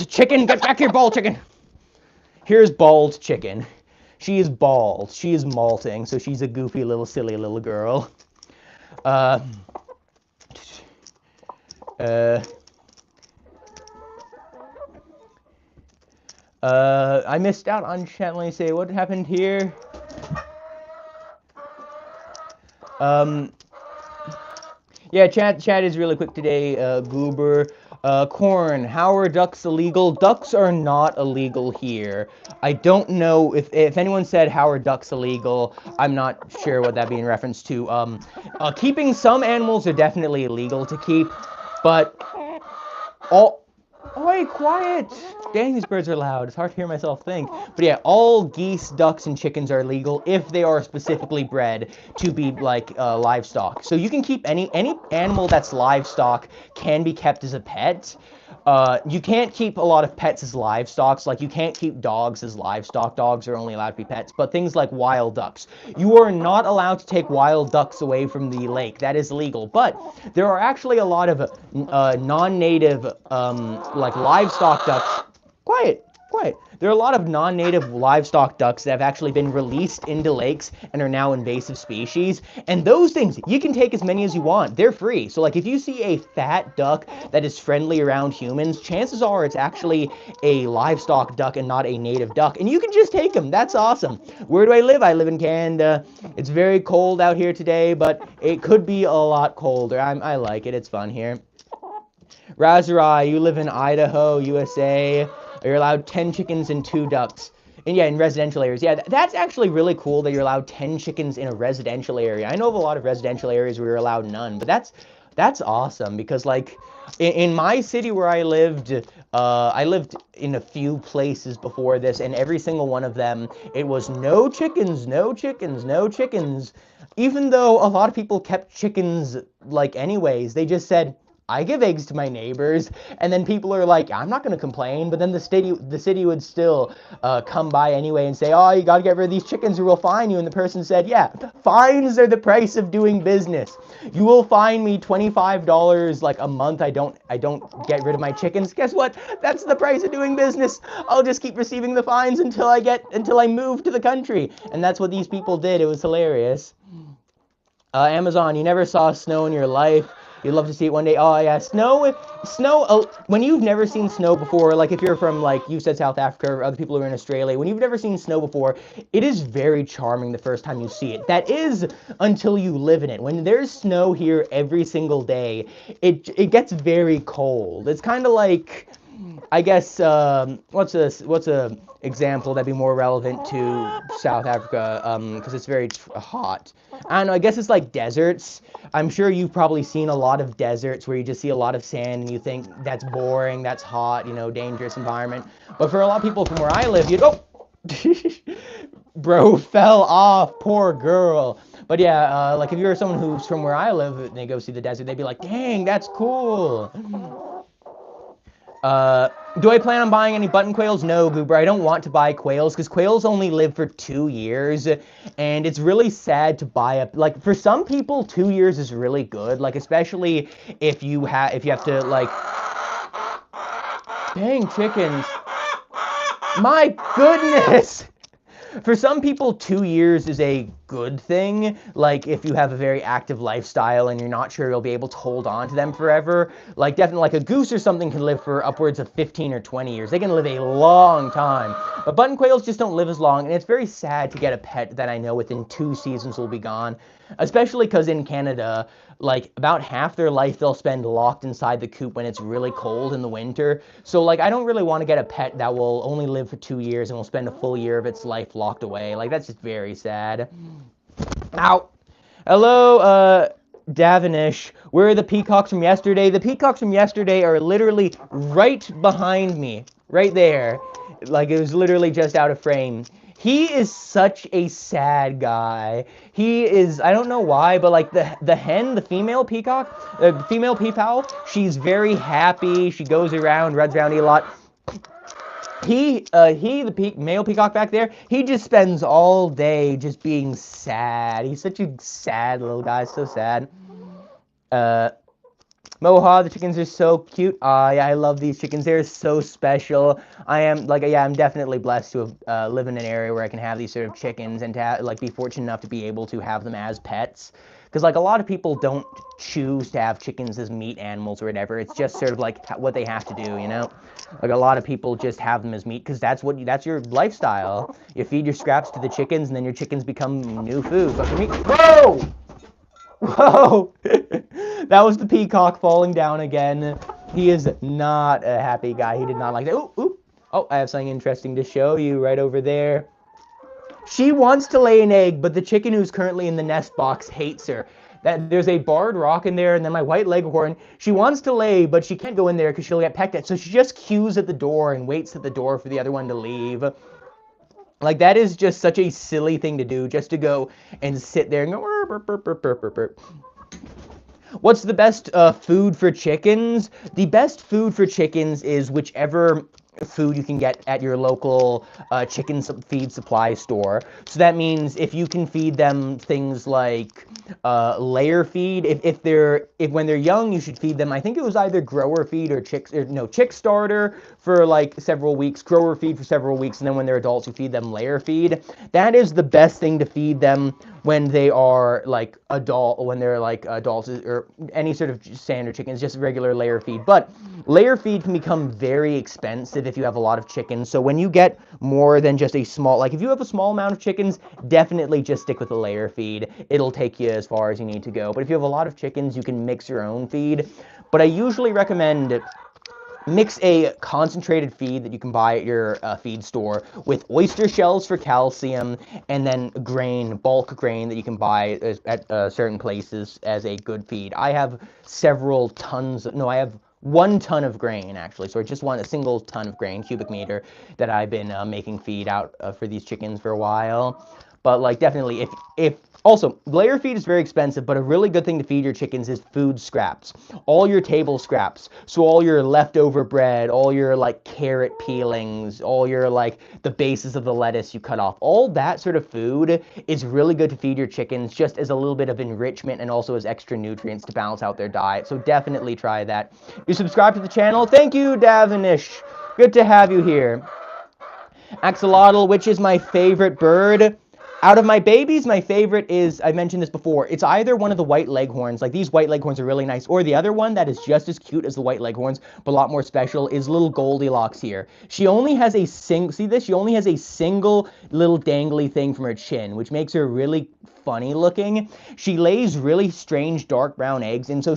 chicken. Get back here, bald chicken. Here's bald chicken. She is bald. She is molting, so she's a goofy little silly little girl. I missed out on chat. Let me say, what happened here? Yeah, chat is really quick today. Goober, Corn, how are ducks illegal? Ducks are not illegal here. I don't know if anyone said how are ducks illegal. I'm not sure what that'd be in reference to. Keeping some animals are definitely illegal to keep, but Oi, quiet! Dang, these birds are loud. It's hard to hear myself think. But yeah, all geese, ducks, and chickens are legal if they are specifically bred to be like livestock. So you can keep any animal that's livestock can be kept as a pet. You can't keep a lot of pets as livestock. Like, you can't keep dogs as livestock. Dogs are only allowed to be pets. But things like wild ducks. You are not allowed to take wild ducks away from the lake. That is legal. But there are actually a lot of non-native, like, livestock ducks. Quiet. There are a lot of non-native livestock ducks that have actually been released into lakes and are now invasive species. And those things, you can take as many as you want. They're free. So, like, if you see a fat duck that is friendly around humans, chances are it's actually a livestock duck and not a native duck. And you can just take them. That's awesome. Where do I live? I live in Canada. It's very cold out here today, but it could be a lot colder. I like it. It's fun here. Razarai, you live in Idaho, USA. You're allowed 10 chickens and 2 ducks. And yeah, in residential areas. Yeah, that's actually really cool that you're allowed 10 chickens in a residential area. I know of a lot of residential areas where you're allowed none, but That's awesome because, like, in my city where I lived in a few places before this, and every single one of them, it was no chickens, no chickens, no chickens. Even though a lot of people kept chickens, like, anyways, they just said, I give eggs to my neighbors, and then people are like, I'm not going to complain, but then the city would still come by anyway and say, oh, you got to get rid of these chickens or we'll fine you, and the person said, yeah, fines are the price of doing business. You will fine me $25 like a month. I don't get rid of my chickens. Guess what? That's the price of doing business. I'll just keep receiving the fines until I move to the country. And that's what these people did. It was hilarious. Amazon, you never saw snow in your life. You'd love to see it one day. Oh, yeah, snow, when you've never seen snow before, like if you're from, like, you said South Africa, or other people who are in Australia, when you've never seen snow before, it is very charming the first time you see it. That is until you live in it. When there's snow here every single day, it gets very cold. It's kind of like, I guess, what's a example that'd be more relevant to South Africa, because it's very hot. I don't know, I guess it's like deserts. I'm sure you've probably seen a lot of deserts where you just see a lot of sand and you think that's boring, that's hot, you know, dangerous environment. But for a lot of people from where I live, you'd, oh, bro fell off, poor girl. But yeah, like if you're someone who's from where I live and they go see the desert, they'd be like, dang, that's cool. Do I plan on buying any button quails? No, Goober, I don't want to buy quails because quails only live for 2 years, and it's really sad to buy up. Like, for some people, 2 years is really good, like, especially if you have to, like, dang chickens. My goodness! For some people, 2 years is a good thing, like if you have a very active lifestyle and you're not sure you'll be able to hold on to them forever. Like definitely like a goose or something can live for upwards of 15 or 20 years. They can live a long time. But button quails just don't live as long, and it's very sad to get a pet that I know within 2 seasons will be gone. Especially because in Canada, like about half their life they'll spend locked inside the coop when it's really cold in the winter. So like I don't really want to get a pet that will only live for 2 years and will spend a full year of its life locked away. Like that's just very sad. Ow. Hello, Davinish. Where are the peacocks from yesterday? The peacocks from yesterday are literally right behind me. Right there. Like it was literally just out of frame. He is such a sad guy. He is, I don't know why, but like the hen, the female peacock, the female peafowl, she's very happy. She goes around, runs around a lot. The male peacock back there, he just spends all day just being sad. He's such a sad little guy, so sad. Moha, the chickens are so cute. Yeah, I love these chickens. They're so special. I'm definitely blessed to have live in an area where I can have these sort of chickens and to like be fortunate enough to be able to have them as pets. Because like a lot of people don't choose to have chickens as meat animals or whatever. It's just sort of like what they have to do, you know? Like a lot of people just have them as meat because that's your lifestyle. You feed your scraps to the chickens and then your chickens become new food. But for me, whoa! Whoa! That was the peacock falling down again. He is not a happy guy. He did not like that. Ooh, ooh. Oh, I have something interesting to show you right over there. She wants to lay an egg, but the chicken who's currently in the nest box hates her. There's a barred rock in there, and then my white leghorn, she wants to lay, but she can't go in there because she'll get pecked at. So she just queues at the door and waits at the door for the other one to leave. Like, that is just such a silly thing to do, just to go and sit there and go, burp, burp, burp, burp, burp, burp. What's the best food for chickens? The best food for chickens is whichever food you can get at your local chicken feed supply store. So that means if you can feed them things like layer feed, if when they're young you should feed them, I think it was either grower feed or chick starter for like several weeks, grower feed for several weeks, and then when they're adults you feed them layer feed. That is the best thing to feed them when they are like adults, or any sort of standard chickens, just regular layer feed. But layer feed can become very expensive if you have a lot of chickens. So when you get more than just a small, like if you have a small amount of chickens, definitely just stick with the layer feed. It'll take you as far as you need to go. But if you have a lot of chickens, you can mix your own feed. But I usually recommend mix a concentrated feed that you can buy at your feed store with oyster shells for calcium, and then grain, bulk grain that you can buy at certain places as a good feed. I have several tons, no, I have 1 ton of grain actually, so I just want a single ton of grain, cubic meter, that I've been making feed out for these chickens for a while. But like definitely, if also layer feed is very expensive, but a really good thing to feed your chickens is food scraps, all your table scraps. So all your leftover bread, all your like carrot peelings, all your like the bases of the lettuce you cut off, all that sort of food is really good to feed your chickens, just as a little bit of enrichment and also as extra nutrients to balance out their diet. So definitely try that. You subscribe to the channel. Thank you, 𝗕𝗲𝗰ici̱. Good to have you here. Axolotl, which is my favorite bird? Out of my babies, my favorite is, I mentioned this before, it's either one of the white leghorns, like these white leghorns are really nice, or the other one that is just as cute as the white leghorns, but a lot more special, is little Goldilocks here. She only has a see this? She only has a single little dangly thing from her chin, which makes her really funny looking. She lays really strange dark brown eggs, and so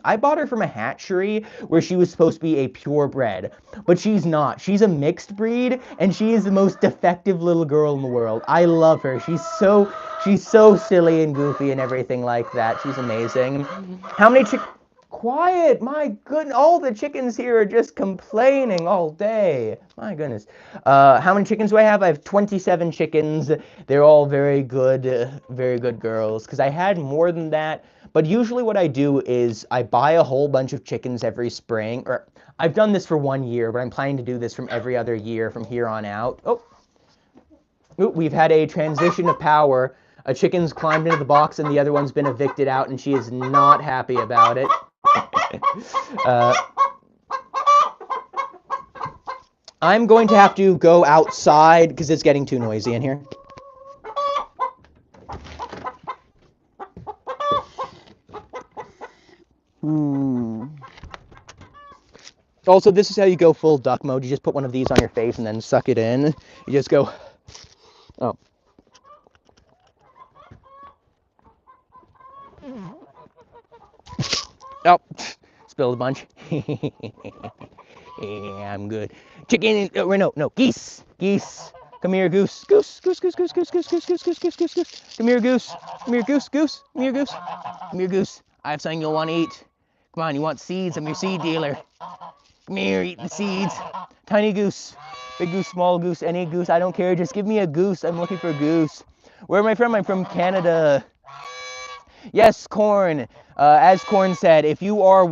I bought her from a hatchery where she was supposed to be a purebred, but she's not. She's a mixed breed, and she is the most defective little girl in the world. I love her. She's so silly and goofy and everything like that. She's amazing. How many Quiet, my goodness, all the chickens here are just complaining all day. My goodness. How many chickens do I have? I have 27 chickens. They're all very good girls, because I had more than that. But usually what I do is I buy a whole bunch of chickens every spring, or I've done this for 1 year, but I'm planning to do this from every other year from here on out. Oh, we've had a transition of power. A chicken's climbed into the box and the other one's been evicted out, and she is not happy about it. I'm going to have to go outside because it's getting too noisy in here. Also, this is how you go full duck mode. You just put one of these on your face and then suck it in. You just go, oh. Oh, spilled a bunch. Yeah, I'm good. Chicken, no, geese. Come here, goose. Goose. Come here, goose. Come here, goose. I have something you'll want to eat. Come on, you want seeds? I'm your seed dealer. Come here, eat the seeds. Tiny goose, big goose, small goose, any goose, I don't care. Just give me a goose. I'm looking for a goose. Where am I from? I'm from Canada. Yes, Corn. As Corn said, if you are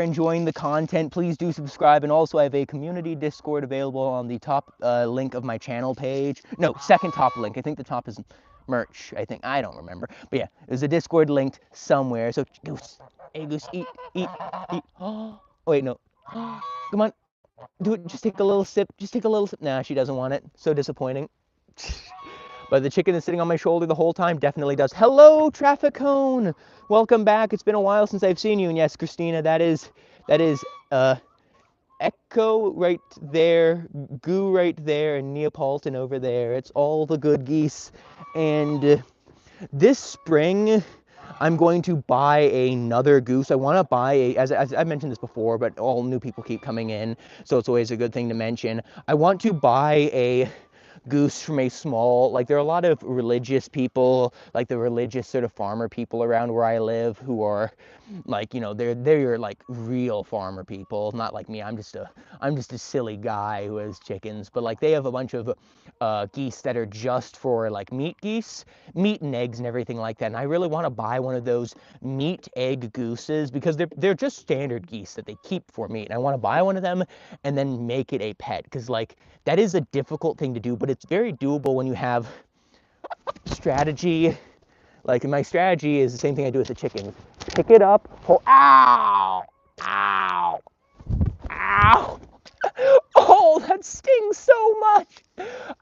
enjoying the content, please do subscribe. And also I have a community Discord available on the top link of my channel page. No, second top link. I think the top is merch, I don't remember. But yeah, there's a Discord linked somewhere. So goose, hey goose, eat. Oh, wait, no. Come on, do it, just take a little sip. Nah, she doesn't want it. So disappointing. But the chicken is sitting on my shoulder the whole time definitely does. Hello, traffic cone. Welcome back. It's been a while since I've seen you. And yes, Christina, that is Echo right there, Goo right there, and Neapolitan over there. It's all the good geese. And this spring, I'm going to buy another goose. I want to buy as I mentioned this before, but all new people keep coming in, so it's always a good thing to mention. I want to buy a goose from a small, like there are a lot of religious people, like the religious sort of farmer people around where I live who are like, you know, they're like real farmer people, not like me. I'm just a silly guy who has chickens, but like they have a bunch of geese that are just for like meat and eggs and everything like that. And I really want to buy one of those meat egg gooses because they're just standard geese that they keep for meat. And I want to buy one of them and then make it a pet, because like that is a difficult thing to do, but it's very doable when you have strategy. Like my strategy is the same thing I do with the chickens. Pick it up, pull, ow, ow, ow. Oh, that stings so much.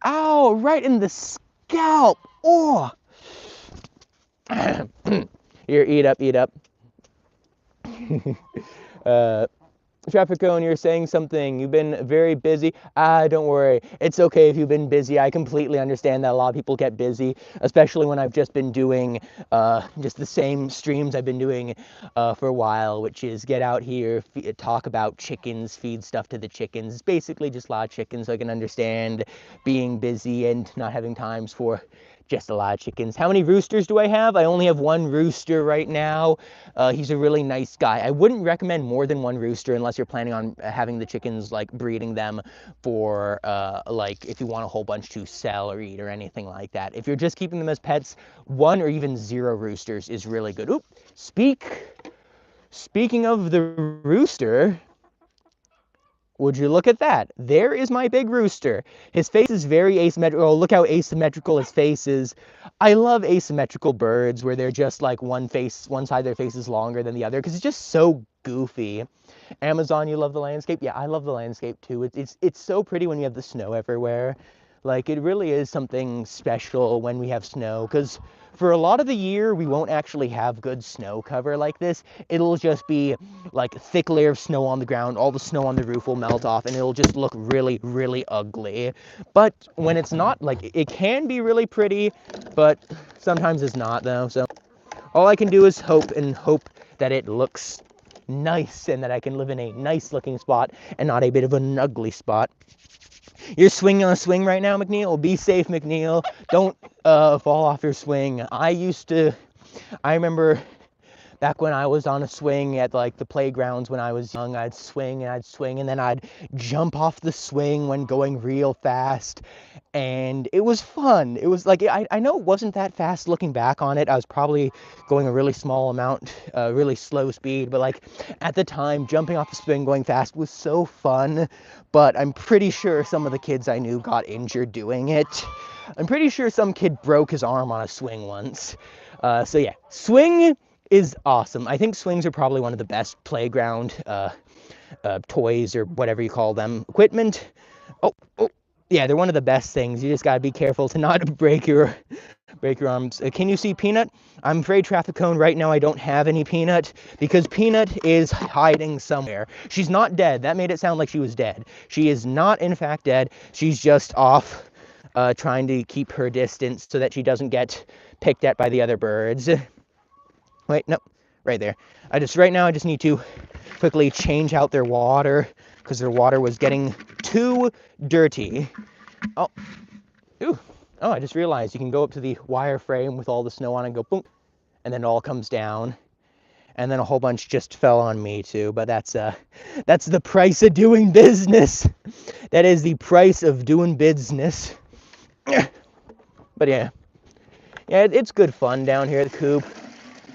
Ow, right in the scalp. Oh. Here, eat up. Traffic cone, you're saying something. You've been very busy. Don't worry. It's okay if you've been busy. I completely understand that a lot of people get busy, especially when I've just been doing just the same streams I've been doing for a while, which is get out here, talk about chickens, feed stuff to the chickens. It's basically just a lot of chickens, so I can understand being busy and not having times for just a lot of chickens. How many roosters do I have? I only have one rooster right now. He's a really nice guy. I wouldn't recommend more than one rooster unless you're planning on having the chickens, like breeding them for like if you want a whole bunch to sell or eat or anything like that. If you're just keeping them as pets, 1 or even 0 roosters is really good. Oop, speaking of the rooster, would you look at that? There is my big rooster. His face is very asymmetrical. Oh, look how asymmetrical his face is. I love asymmetrical birds where they're just like one side of their face is longer than the other because it's just so goofy. Amazon, you love the landscape? Yeah, I love the landscape too. It's so pretty when you have the snow everywhere. Like, it really is something special when we have snow, because for a lot of the year, we won't actually have good snow cover like this. It'll just be like a thick layer of snow on the ground, all the snow on the roof will melt off, and it'll just look really, really ugly. But when it's not, like, it can be really pretty, but sometimes it's not, though. So all I can do is hope that it looks nice and that I can live in a nice looking spot and not a bit of an ugly spot. You're swinging on a swing right now, McNeil? Be safe, McNeil. Don't fall off your swing. I remember back when I was on a swing at like the playgrounds when I was young, I'd swing, and then I'd jump off the swing when going real fast. And it was fun. It was like, I know it wasn't that fast looking back on it. I was probably going a really small amount, really slow speed. But like at the time, jumping off the swing, going fast was so fun. But I'm pretty sure some of the kids I knew got injured doing it. I'm pretty sure some kid broke his arm on a swing once. So yeah, swing is awesome. I think swings are probably one of the best playground toys or whatever you call them. Equipment. Oh, yeah, they're one of the best things. You just gotta be careful to not break your arms. Can you see Peanut? I'm afraid, Traffic Cone, right now I don't have any Peanut because Peanut is hiding somewhere. She's not dead. That made it sound like she was dead. She is not, in fact, dead. She's just off trying to keep her distance so that she doesn't get picked at by the other birds. Wait, no, right there. Right now I just need to quickly change out their water because their water was getting too dirty. Oh, ooh. Oh, I just realized you can go up to the wire frame with all the snow on and go boom, and then it all comes down. And then a whole bunch just fell on me too, but that's the price of doing business. That is the price of doing business. But yeah, it's good fun down here at the coop.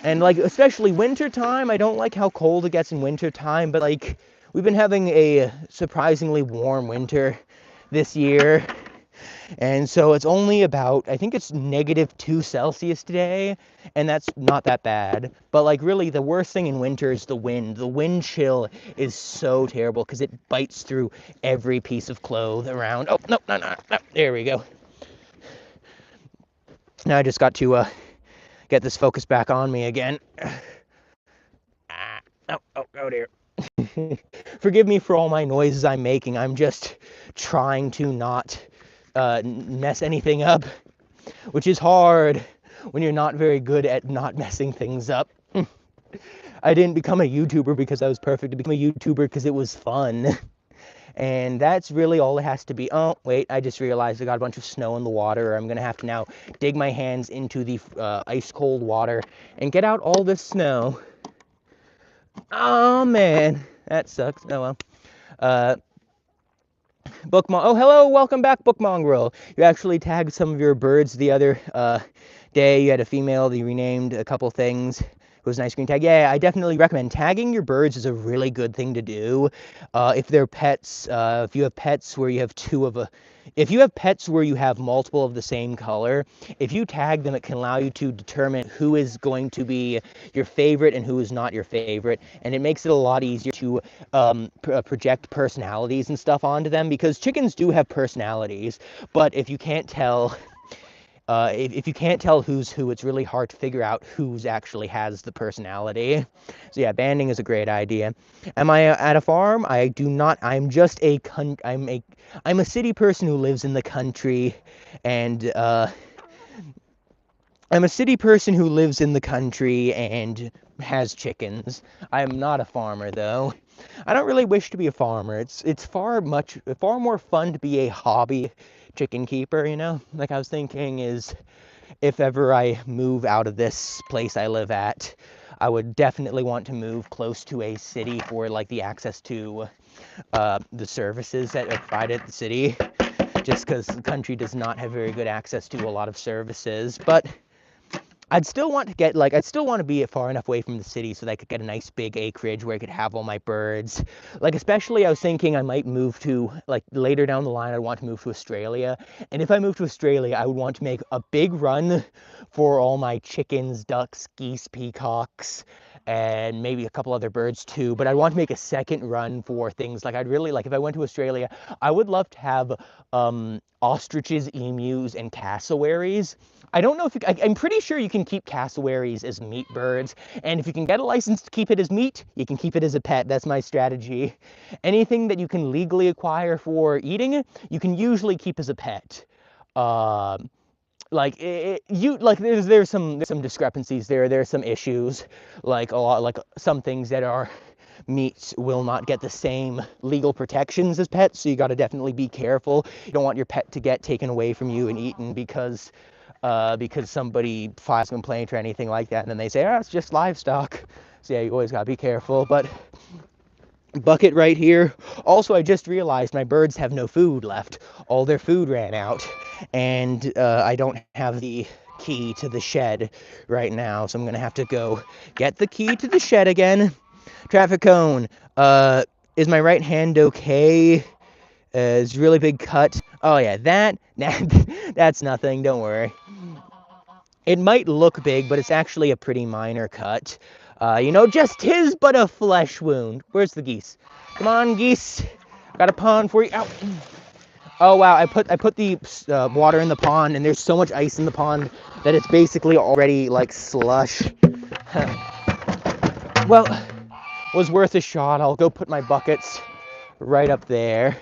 And like, especially winter time, I don't like how cold it gets in winter time, but like, we've been having a surprisingly warm winter this year. And so it's only about, I think it's -2 Celsius today, and that's not that bad. But like, really, the worst thing in winter is the wind. The wind chill is so terrible because it bites through every piece of cloth around. Oh, no, there we go. Now I just got to get this focus back on me again. Oh dear. Forgive me for all my noises I'm making. I'm just trying to not mess anything up, which is hard when you're not very good at not messing things up. I didn't become a YouTuber because I was perfect. I became a YouTuber because it was fun. And that's really all it has to be. Oh, wait, I just realized I got a bunch of snow in the water. I'm going to have to now dig my hands into the ice cold water and get out all this snow. Oh, man, that sucks. Oh, well. Bookmong. Oh, hello, welcome back, Bookmongrel. You actually tagged some of your birds the other day. You had a female that you renamed a couple things. It was a nice green tag. Yeah, I definitely recommend tagging your birds is a really good thing to do. If they're pets, if you have pets where you have if you have pets where you have multiple of the same color, if you tag them, it can allow you to determine who is going to be your favorite and who is not your favorite. And it makes it a lot easier to project personalities and stuff onto them, because chickens do have personalities. But if you can't tell if you can't tell who's who, it's really hard to figure out who's actually has the personality. So yeah, banding is a great idea. Am I at a farm? I do not. I'm just I'm a city person who lives in the country, and I'm a city person who lives in the country and has chickens. I'm not a farmer, though. I don't really wish to be a farmer. It's far more fun to be a hobby chicken keeper, you know? Like I was thinking is, if ever I move out of this place I live at, I would definitely want to move close to a city for like the access to the services that are provided at the city, just because the country does not have very good access to a lot of services. But I'd still want to be far enough away from the city so that I could get a nice big acreage where I could have all my birds. Like, especially I was thinking I might move to, like, later down the line, I'd want to move to Australia. And if I moved to Australia, I would want to make a big run for all my chickens, ducks, geese, peacocks, and maybe a couple other birds too. But I'd want to make a second run for things like, I'd really, like, if I went to Australia, I would love to have ostriches, emus, and cassowaries. I don't know if I'm pretty sure you can keep cassowaries as meat birds, and if you can get a license to keep it as meat, you can keep it as a pet. That's my strategy. Anything that you can legally acquire for eating, you can usually keep as a pet. There's some discrepancies there. There's some issues, like some things that are meats will not get the same legal protections as pets, so you got to definitely be careful. You don't want your pet to get taken away from you and eaten because somebody files a complaint or anything like that, and then they say, it's just livestock. So yeah, you always gotta be careful. But bucket right here. Also, I just realized my birds have no food left. All their food ran out, and I don't have the key to the shed right now, so I'm gonna have to go get the key to the shed again. Traffic cone. Is my right hand okay? It's a really big cut. Oh yeah, that's nothing, don't worry. It might look big, but it's actually a pretty minor cut. Just 'tis but a flesh wound. Where's the geese? Come on, geese. Got a pond for you. Ow. Oh wow, I put the water in the pond, and there's so much ice in the pond that it's basically already like slush. Well, was worth a shot. I'll go put my buckets right up there.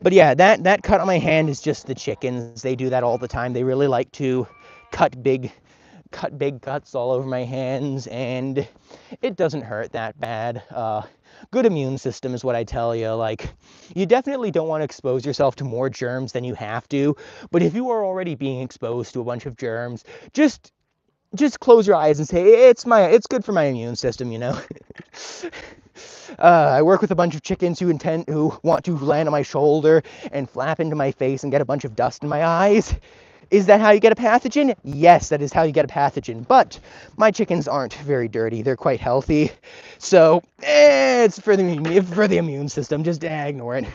But yeah, that cut on my hand is just the chickens. They do that all the time. They really like to cut big cuts all over my hands, and it doesn't hurt that bad. Good immune system is what I tell you. Like, you definitely don't want to expose yourself to more germs than you have to, but if you are already being exposed to a bunch of germs, just close your eyes and say, it's good for my immune system, you know? I work with a bunch of chickens who want to land on my shoulder and flap into my face and get a bunch of dust in my eyes. Is that how you get a pathogen? Yes, that is how you get a pathogen. But my chickens aren't very dirty. They're quite healthy. So, it's for the immune system. Just ignore it.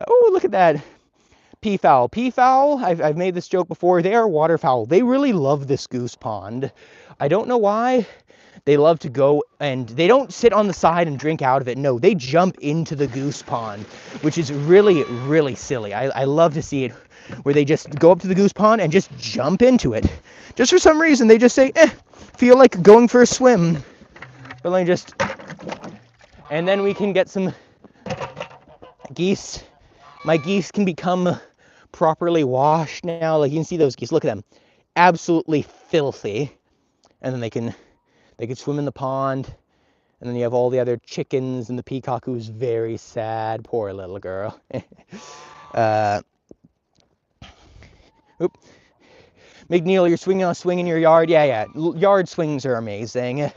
Oh, look at that. Peafowl. Peafowl, I've made this joke before. They are waterfowl. They really love this goose pond. I don't know why. They love to go, and they don't sit on the side and drink out of it. No, they jump into the goose pond, which is really, really silly. I love to see it, where they just go up to the goose pond and just jump into it. Just for some reason, they just say, feel like going for a swim. But let me just, and then we can get some geese. My geese can become properly washed now. Like, you can see those geese, look at them. Absolutely filthy. And then they can swim in the pond, and then you have all the other chickens and the peacock, who's very sad. Poor little girl. McNeil, you're swinging on a swing in your yard? Yeah. Yard swings are amazing.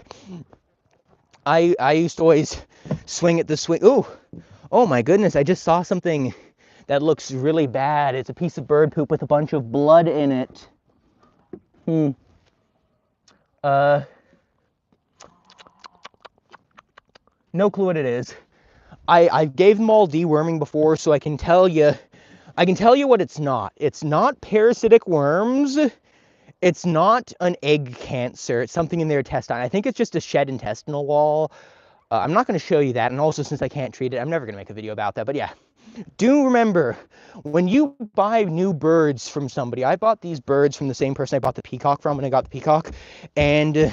I used to always swing at the swing. Oh my goodness, I just saw something that looks really bad. It's a piece of bird poop with a bunch of blood in it. No clue what it is. I gave them all deworming before, so I can tell you what it's not. It's not parasitic worms. It's not an egg cancer. It's something in their intestine. I think it's just a shed intestinal wall. I'm not going to show you that, and also since I can't treat it, I'm never going to make a video about that, but yeah. do remember, when you buy new birds from somebody, I bought these birds from the same person I bought the peacock from when I got the peacock, and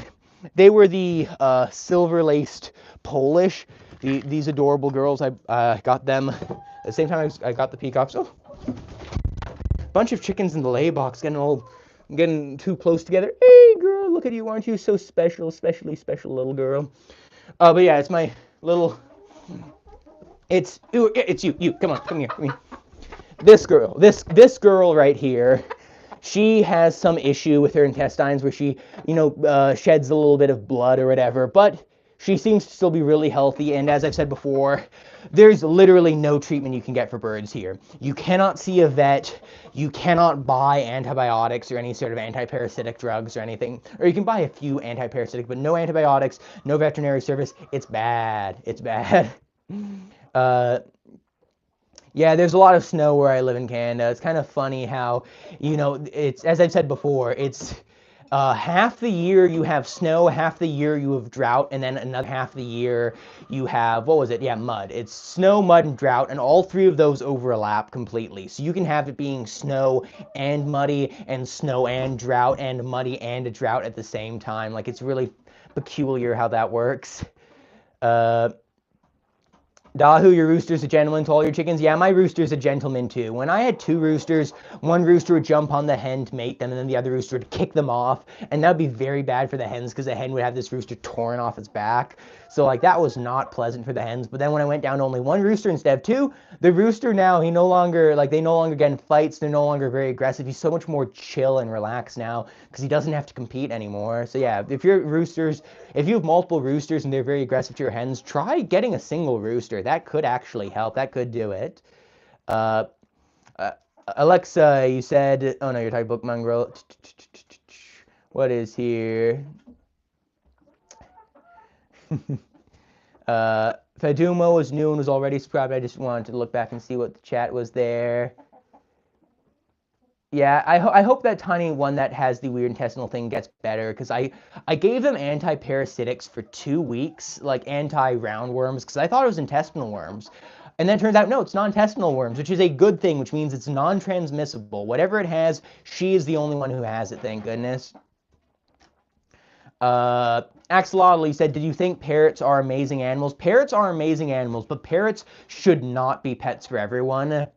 they were the silver-laced Polish. These adorable girls. I got them at the same time I got the peacocks. Oh, bunch of chickens in the lay box getting too close together. Hey, girl, look at you. Aren't you so special, especially special little girl? But yeah, it's my little... It's you. Come on, come here. This girl right here, she has some issue with her intestines where she, sheds a little bit of blood or whatever, but she seems to still be really healthy, and as I've said before, there's literally no treatment you can get for birds here. You cannot see a vet, you cannot buy antibiotics or any sort of anti-parasitic drugs or anything, or you can buy a few anti-parasitic, but no antibiotics, no veterinary service. It's bad. It's bad. Yeah, there's a lot of snow where I live in Canada. It's kind of funny how, it's, as I've said before, it's half the year you have snow, half the year you have drought, and then another half the year you have, what was it? Yeah, mud. It's snow, mud, and drought, and all three of those overlap completely. So you can have it being snow and muddy, and snow and drought, and muddy and a drought at the same time. Like, it's really peculiar how that works. Dahu, your rooster's a gentleman to all your chickens? Yeah, my rooster's a gentleman too. When I had two roosters, one rooster would jump on the hen to mate them, and then the other rooster would kick them off, and that would be very bad for the hens because the hen would have this rooster torn off its back. So, like, that was not pleasant for the hens. But then when I went down to only one rooster instead of two, the rooster now, they no longer get in fights, they're no longer very aggressive. He's so much more chill and relaxed now because he doesn't have to compete anymore. So yeah, if you have multiple roosters and they're very aggressive to your hens, try getting a single rooster. That could actually help. That could do it. Alexa, you said... Oh, no, you're talking about mongrel. What is here? Fadumo was new and was already subscribed. I just wanted to look back and see what the chat was there. Yeah, I hope that tiny one that has the weird intestinal thing gets better, because I gave them anti-parasitics for 2 weeks, like anti-roundworms, because I thought it was intestinal worms. And then it turns out, no, it's non-intestinal worms, which is a good thing, which means it's non-transmissible. Whatever it has, she is the only one who has it, thank goodness. Axolotl said, did you think parrots are amazing animals? Parrots are amazing animals, but parrots should not be pets for everyone.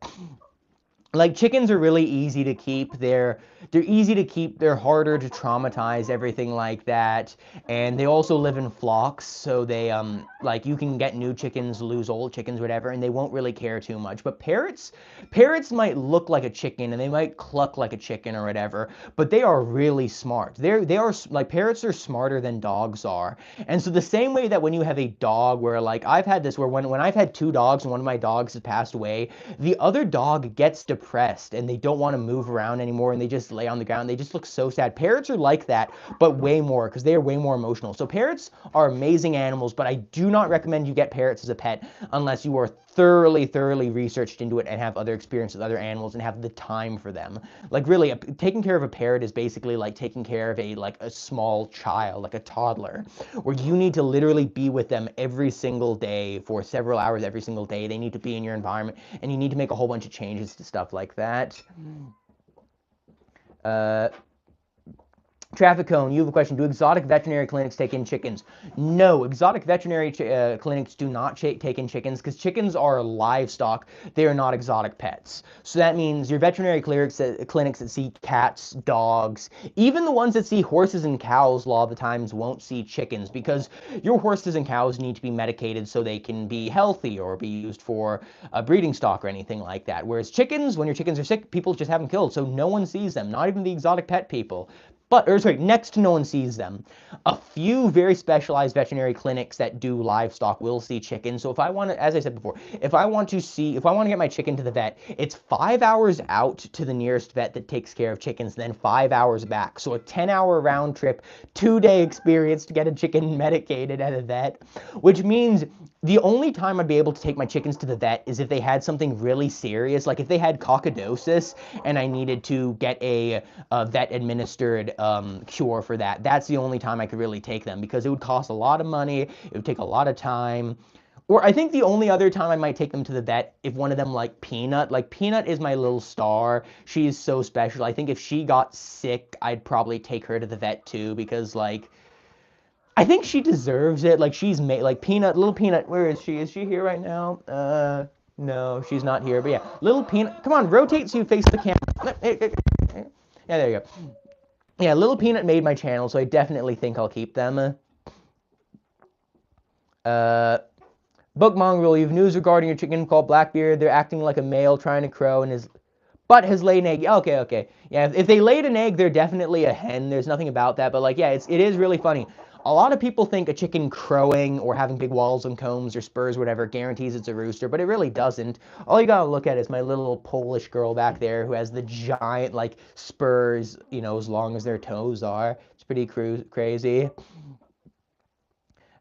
Like, chickens are really easy to keep. They're easy to keep. They're harder to traumatize, everything like that. And they also live in flocks, so they, like, you can get new chickens, lose old chickens, whatever, and they won't really care too much. But parrots might look like a chicken, and they might cluck like a chicken or whatever, but they are really smart. They are, like, parrots are smarter than dogs are. And so the same way that when you have a dog where, like, I've had this where when I've had 2 dogs and one of my dogs has passed away, the other dog gets depressed and they don't want to move around anymore and they just lay on the ground. They just look so sad. Parrots are like that, but way more, because they are way more emotional. So parrots are amazing animals, but I do not recommend you get parrots as a pet unless you are thoroughly researched into it and have other experience with other animals and have the time for them. Like, really, taking care of a parrot is basically like taking care of a small child, like a toddler, where you need to literally be with them every single day for several hours every single day. They need to be in your environment, and you need to make a whole bunch of changes to stuff like that. Traffic Cone, you have a question. Do exotic veterinary clinics take in chickens? No, exotic veterinary clinics do not take in chickens, because chickens are livestock. They are not exotic pets. So that means your veterinary clinics that see cats, dogs, even the ones that see horses and cows a lot of the times won't see chickens, because your horses and cows need to be medicated so they can be healthy or be used for breeding stock or anything like that. Whereas chickens, when your chickens are sick, people just have them killed, so no one sees them, not even the exotic pet people. Next to no one sees them. A few very specialized veterinary clinics that do livestock will see chickens. So if I want to, as I said before, if I want to get my chicken to the vet, it's 5 hours out to the nearest vet that takes care of chickens, then 5 hours back. So a 10-hour round trip, 2-day experience to get a chicken medicated at a vet, which means the only time I'd be able to take my chickens to the vet is if they had something really serious, like if they had coccidiosis and I needed to get a vet-administered cure for that. That's the only time I could really take them, because it would cost a lot of money, it would take a lot of time, Or I think the only other time I might take them to the vet if one of them like Peanut. Like Peanut is my little star. She is so special. I think if she got sick, I'd probably take her to the vet too because like I think she deserves it. Like she's made like Peanut, little Peanut. Where is she? Is she here right now? No, she's not here. But yeah, little Peanut. Come on, rotate so you face the camera. Yeah, there you go. Yeah, little Peanut made my channel, so I definitely think I'll keep them. Book Mongrel, you have news regarding a chicken called Blackbeard. They're acting like a male trying to crow and his butt has laid an egg. Okay. Yeah, if they laid an egg, they're definitely a hen. There's nothing about that. But like, yeah, it is really funny. A lot of people think a chicken crowing or having big walls and combs or spurs, whatever, guarantees it's a rooster, but it really doesn't. All you gotta look at is my little Polish girl back there who has the giant, like, spurs, you know, as long as their toes are. It's pretty crazy.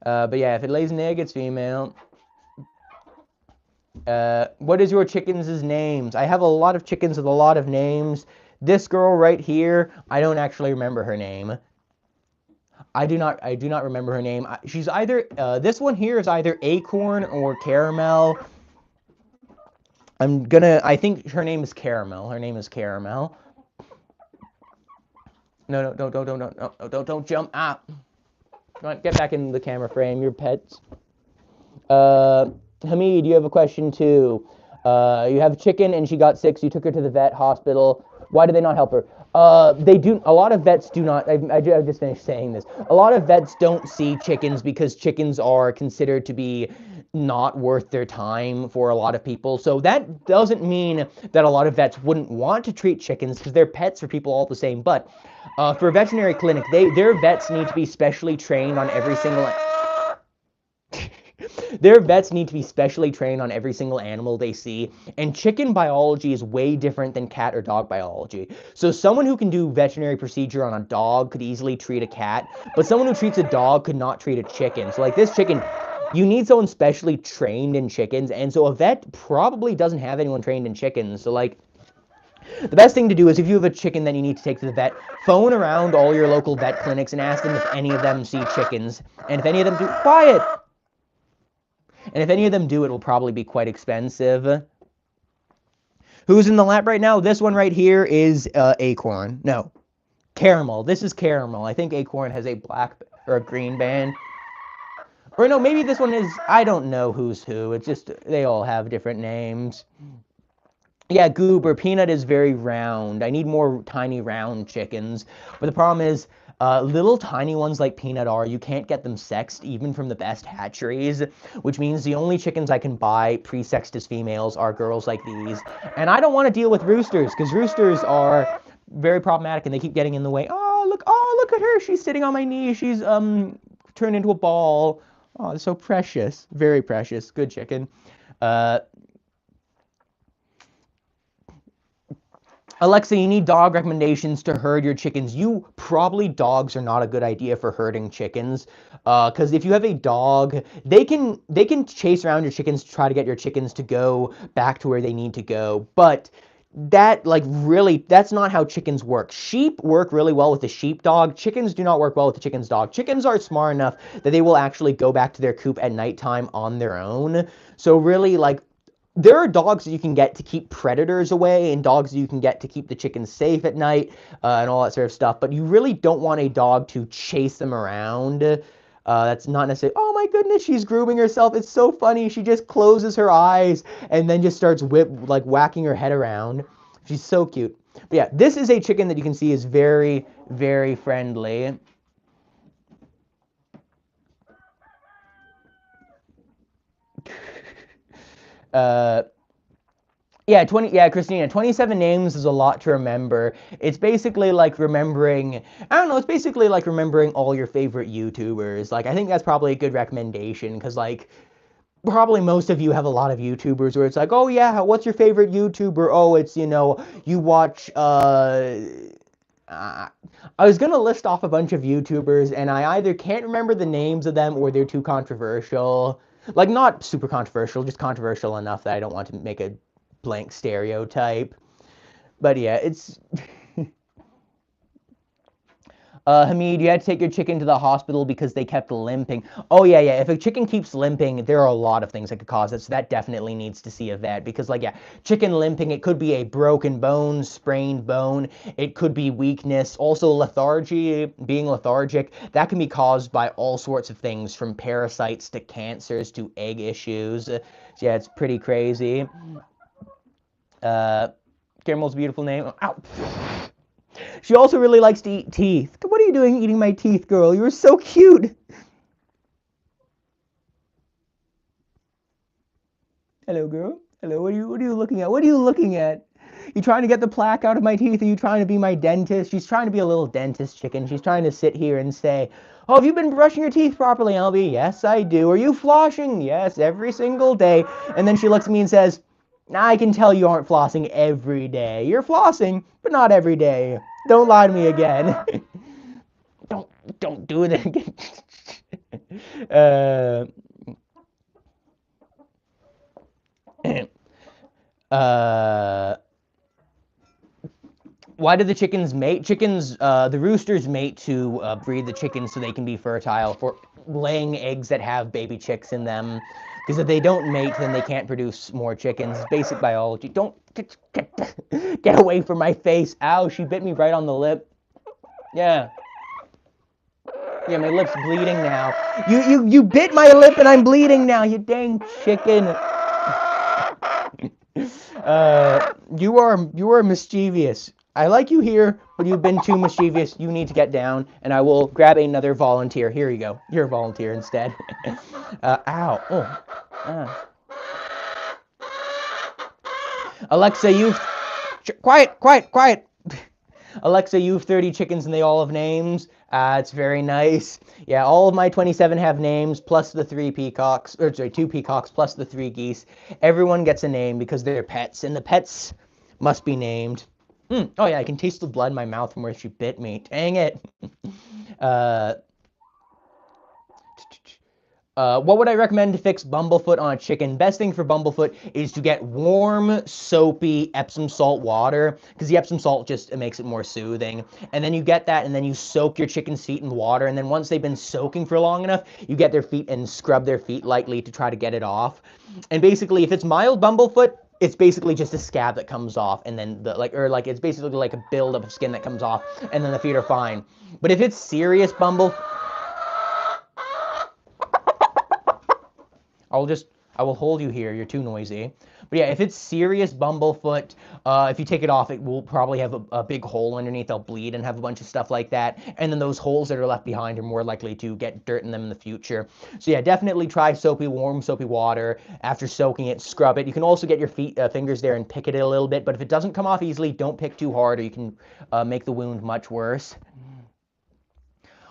But yeah, if it lays an egg, it's female. What is your chickens' names? I have a lot of chickens with a lot of names. This girl right here, I don't actually remember her name. I do not remember her name. She's either, this one here is either Acorn or Caramel. I think her name is Caramel. Her name is Caramel. No, don't jump. Ah. Come on, get back in the camera frame, your pets. Hamid, you have a question too. You have a chicken and she got sick, so you took her to the vet hospital. Why did they not help her? They do. A lot of vets do not. I just finished saying this. A lot of vets don't see chickens because chickens are considered to be not worth their time for a lot of people. So that doesn't mean that a lot of vets wouldn't want to treat chickens because they're pets for people all the same. But for a veterinary clinic, their vets need to be specially trained on every single. Their vets need to be specially trained on every single animal they see, and chicken biology is way different than cat or dog biology. So someone who can do veterinary procedure on a dog could easily treat a cat, but someone who treats a dog could not treat a chicken. So like this chicken, you need someone specially trained in chickens, and so a vet probably doesn't have anyone trained in chickens. So like, the best thing to do is if you have a chicken that you need to take to the vet, phone around all your local vet clinics and ask them if any of them see chickens, and if any of them do, quiet! And if any of them do, it will probably be quite expensive. Who's in the lab right now? This one right here is Acorn. No, Caramel. This is Caramel. I think Acorn has a black or a green band. Or no, maybe this one is, I don't know who's who. It's just, they all have different names. Yeah, Goober. Peanut is very round. I need more tiny round chickens. But the problem is, little tiny ones like Peanut are, you can't get them sexed even from the best hatcheries, which means the only chickens I can buy pre-sexed as females are girls like these. And I don't want to deal with roosters, because roosters are very problematic and they keep getting in the way. Oh, look at her. She's sitting on my knee. She's, turned into a ball. Oh, it's so precious. Very precious. Good chicken. Alexa, you need dog recommendations to herd your chickens. Dogs are not a good idea for herding chickens, because if you have a dog, they can chase around your chickens to try to get your chickens to go back to where they need to go, but that's not how chickens work. Sheep work really well with the sheepdog. Chickens do not work well with the chicken's dog. Chickens are smart enough that they will actually go back to their coop at nighttime on their own. So really, like, there are dogs that you can get to keep predators away and dogs that you can get to keep the chickens safe at night and all that sort of stuff. But you really don't want a dog to chase them around. That's not necessarily, oh my goodness, she's grooming herself. It's so funny. She just closes her eyes and then just starts whacking her head around. She's so cute. But yeah, this is a chicken that you can see is very, very friendly. Yeah, Christina, 27 names is a lot to remember. It's basically like remembering, I don't know, it's basically like remembering all your favorite YouTubers. Like, I think that's probably a good recommendation, because, like, probably most of you have a lot of YouTubers where it's like, oh yeah, what's your favorite YouTuber? Oh, it's, you know, you watch, I was going to list off a bunch of YouTubers, and I either can't remember the names of them or they're too controversial. Like, not super controversial, just controversial enough that I don't want to make a blank stereotype. But yeah, it's... Hamid, you had to take your chicken to the hospital because they kept limping. Oh, yeah. If a chicken keeps limping, there are a lot of things that could cause it, so that definitely needs to see a vet. Because, like, yeah, chicken limping, it could be a broken bone, sprained bone. It could be weakness. Also, lethargy, being lethargic, that can be caused by all sorts of things, from parasites to cancers to egg issues. So, yeah, it's pretty crazy. Caramel's beautiful name. Ow. She also really likes to eat teeth. What are you doing eating my teeth, girl? You were so cute. Hello, girl. Hello, what are you looking at? What are you looking at? You trying to get the plaque out of my teeth? Are you trying to be my dentist? She's trying to be a little dentist chicken. She's trying to sit here and say, oh, have you been brushing your teeth properly, Albie? Yes, I do. Are you flossing? Yes, every single day. And then she looks at me and says, I can tell you aren't flossing every day. You're flossing, but not every day. Don't lie to me again. Don't do it again. Why do the chickens mate? The roosters mate to breed the chickens so they can be fertile for laying eggs that have baby chicks in them. Because if they don't mate, then they can't produce more chickens. It's basic biology. Don't get away from my face. Ow, she bit me right on the lip. Yeah. Yeah, my lip's bleeding now. You bit my lip and I'm bleeding now, you dang chicken. You are mischievous. I like you here, but you've been too mischievous. You need to get down, and I will grab another volunteer. Here you go. You're a volunteer instead. Ow. Oh. Alexa, quiet. Alexa, you have 30 chickens and they all have names. It's very nice. Yeah, all of my 27 have names, plus the 2 peacocks, plus the 3 geese. Everyone gets a name because they're pets, and the pets must be named. Oh yeah, I can taste the blood in my mouth from where she bit me. Dang it. What would I recommend to fix bumblefoot on a chicken? Best thing for bumblefoot is to get warm, soapy Epsom salt water, because the Epsom salt just makes it more soothing. And then you get that, and then you soak your chicken's feet in water, and then once they've been soaking for long enough, you get their feet and scrub their feet lightly to try to get it off. And basically, if it's mild bumblefoot, it's basically just a scab that comes off, and then it's basically like a buildup of skin that comes off, and then the feet are fine. But if it's serious bumblefoot, I will hold you here. You're too noisy. But yeah, if it's serious bumblefoot, if you take it off, it will probably have a big hole underneath. They'll bleed and have a bunch of stuff like that. And then those holes that are left behind are more likely to get dirt in them in the future. So yeah, definitely try warm soapy water. After soaking it, scrub it. You can also get your fingers there and pick it a little bit. But if it doesn't come off easily, don't pick too hard, or you can make the wound much worse.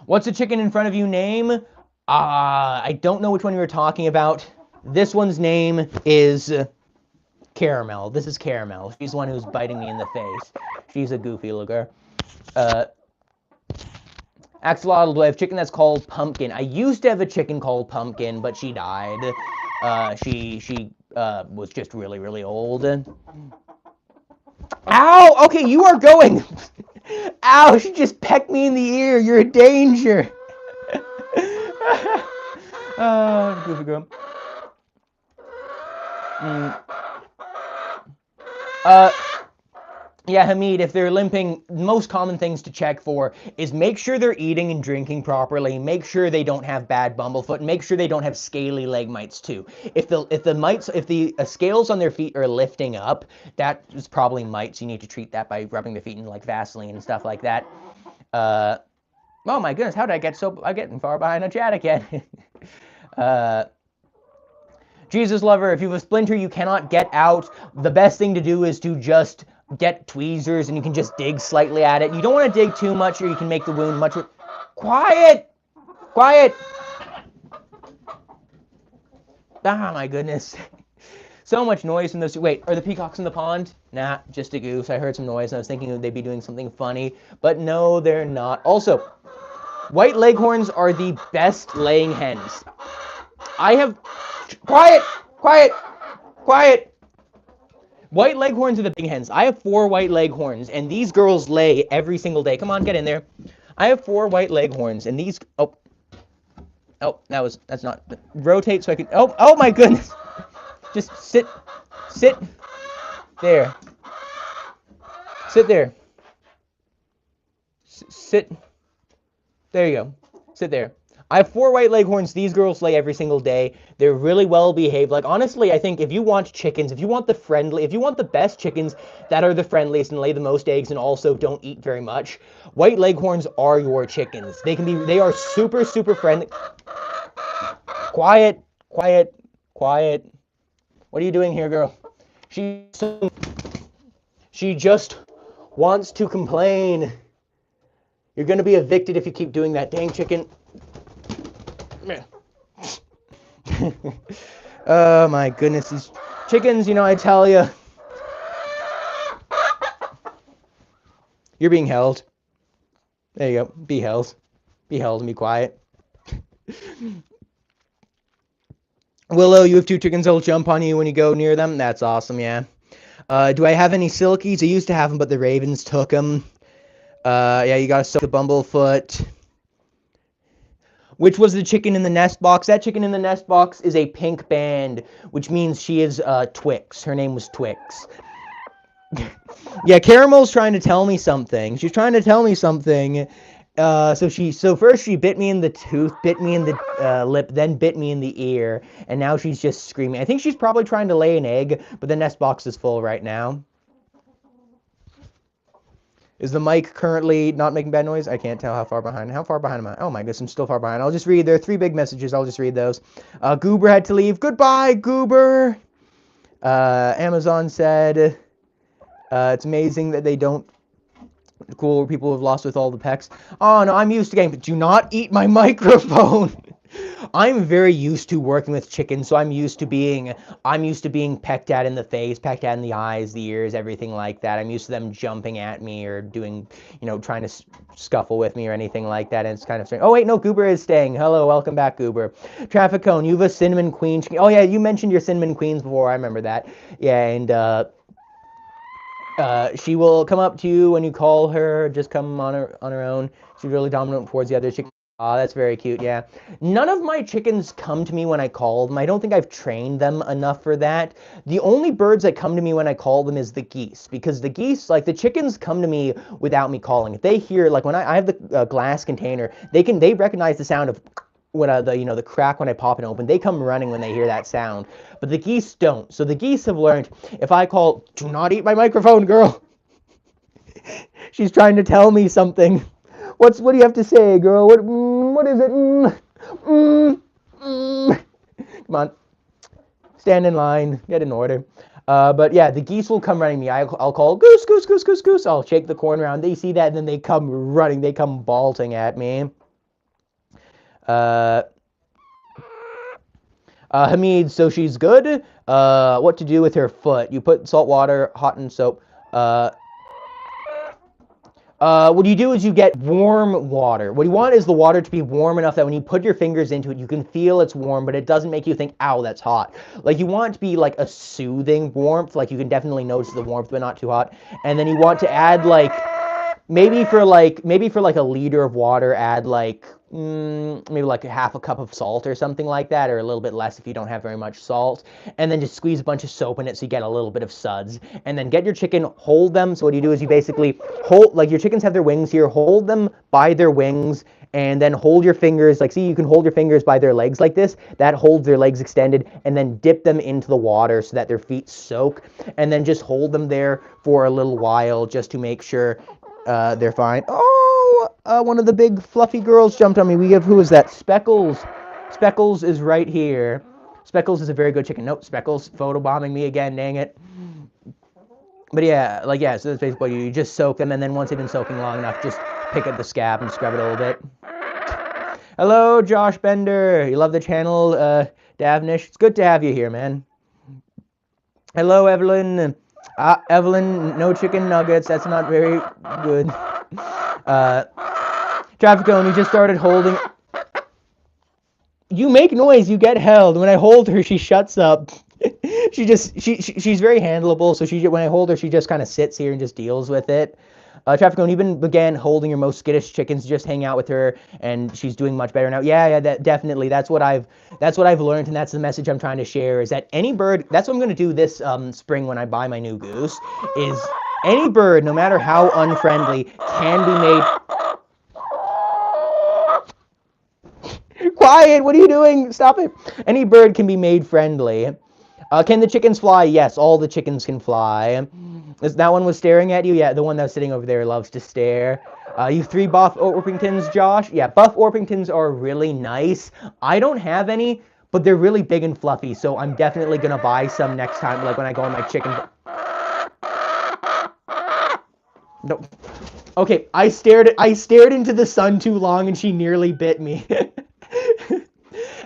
What's the chicken in front of you name? I don't know which one you were talking about. This one's name is Caramel. This is Caramel. She's the one who's biting me in the face. She's a goofy looker. Axolotl, do I have a chicken that's called Pumpkin? I used to have a chicken called Pumpkin, but she died. She was just really, really old. Ow! Okay, you are going. Ow, she just pecked me in the ear. You're a danger. Goofy girl. Yeah, Hamid, if they're limping, most common things to check for is make sure they're eating and drinking properly, make sure they don't have bad bumblefoot, and make sure they don't have scaly leg mites too. If the scales on their feet are lifting up, that is probably mites. You need to treat that by rubbing the feet in like Vaseline and stuff like that. Oh my goodness, how did I get getting far behind a chat again? Jesus lover, if you have a splinter you cannot get out, the best thing to do is to just get tweezers and you can just dig slightly at it. You don't want to dig too much or you can make the wound much worse. Quiet! Quiet! Ah, my goodness. So much noise from those. Wait, are the peacocks in the pond? Nah, just a goose. I heard some noise and I was thinking they'd be doing something funny, but no, they're not. Also, white leghorns are the best laying hens. I have... Quiet! Quiet! Quiet! White leghorns are the big hens. I have 4 white leghorns, and these girls lay every single day. Come on, get in there. I have 4 white leghorns, and these... Oh, that's not... Rotate so I can... Oh my goodness! Just sit there. Sit there. Sit. There you go. Sit there. I have 4 white leghorns. These girls lay every single day. They're really well behaved. Like, honestly, I think if you want chickens, if you want the best chickens that are the friendliest and lay the most eggs and also don't eat very much, white leghorns are your chickens. They are super, super friendly. Quiet. What are you doing here, girl? She just wants to complain. You're gonna be evicted if you keep doing that, dang chicken. Oh my goodness, these chickens, I tell you. You're being held. There you go, be held. Be held and be quiet. Willow, you have 2 chickens that'll jump on you when you go near them. That's awesome, yeah. Do I have any silkies? I used to have them, but the ravens took them. Yeah, you gotta soak the bumblefoot. Which was the chicken in the nest box? That chicken in the nest box is a pink band, which means she is Twix. Her name was Twix. Yeah, Caramel's trying to tell me something. She's trying to tell me something. So first she bit me in the tooth, bit me in the lip, then bit me in the ear, and now she's just screaming. I think she's probably trying to lay an egg, but the nest box is full right now. Is the mic currently not making bad noise? I can't tell how far behind. How far behind am I? Oh my goodness, I'm still far behind. I'll just read. There are 3 big messages. I'll just read those. Goober had to leave. Goodbye, Goober. Amazon said, it's amazing that they don't cool people have lost with all the pecks. Oh no, I'm used to getting, but do not eat my microphone. I'm very used to working with chickens, so I'm used to being pecked at in the face, pecked at in the eyes, the ears, everything like that. I'm used to them jumping at me or doing, trying to scuffle with me or anything like that, and it's kind of strange. Oh wait, no, Goober is staying. Hello, welcome back, Goober. Traffic Cone, you have a cinnamon queen chicken. Oh yeah, you mentioned your cinnamon queens before, I remember that. Yeah, and she will come up to you when you call her, just come on her own. She's really dominant towards the other chicken. Oh, that's very cute, yeah. None of my chickens come to me when I call them. I don't think I've trained them enough for that. The only birds that come to me when I call them is the geese, because the geese, like the chickens come to me without me calling. If they hear, like when I have the glass container, they recognize the sound of when the crack when I pop it open. They come running when they hear that sound, but the geese don't. So the geese have learned, if I call, do not eat my microphone, girl. She's trying to tell me something. What do you have to say, girl? What is it? Come on. Stand in line. Get in order. But yeah, the geese will come running me. I'll call, goose, goose, goose, goose, goose. I'll shake the corn around. They see that, and then they come running. They come bolting at me. Hamid, so she's good. What to do with her foot? You put salt water, hot and soap. What you do is you get warm water. What you want is the water to be warm enough that when you put your fingers into it, you can feel it's warm, but it doesn't make you think, ow, that's hot. Like, you want it to be like a soothing warmth. Like, you can definitely notice the warmth, but not too hot. And then you want to add, like, maybe for like a liter of water, add like maybe like a half a cup of salt or something like that, or a little bit less if you don't have very much salt, and then just squeeze a bunch of soap in it so you get a little bit of suds, and then get your chicken, hold them. So what you do is you basically hold, like your chickens have their wings here, hold them by their wings, and then hold your fingers, like see, you can hold your fingers by their legs like this, that holds their legs extended, and then dip them into the water so that their feet soak, and then just hold them there for a little while just to make sure they're fine. Oh, one of the big fluffy girls jumped on me. Who is that? Speckles. Speckles is right here. Speckles is a very good chicken. Nope, Speckles photobombing me again, dang it. But yeah, so that's basically you just soak them, and then once they've been soaking long enough, just pick at the scab and scrub it a little bit. Hello, Josh Bender. You love the channel, Davnish. It's good to have you here, man. Hello, Evelyn. Evelyn, no chicken nuggets. That's not very good. Traffic cone, you just started holding. You make noise, you get held. When I hold her, she shuts up. She's very handleable, so when I hold her, she just kind of sits here and just deals with it. Traffic Cone, even began holding your most skittish chickens to just hang out with her, and she's doing much better now. Yeah, definitely. That's what I've learned, and that's the message I'm trying to share. Is that any bird? That's what I'm going to do this spring when I buy my new goose. Is any bird, no matter how unfriendly, can be made. Quiet! What are you doing? Stop it! Any bird can be made friendly. Can the chickens fly? Yes, all the chickens can fly. That one was staring at you? Yeah, the one that was sitting over there loves to stare. You 3 buff Orpingtons, Josh? Yeah, buff Orpingtons are really nice. I don't have any, but they're really big and fluffy, so I'm definitely going to buy some next time, like when I go on my chicken... No. Okay, I stared into the sun too long and she nearly bit me.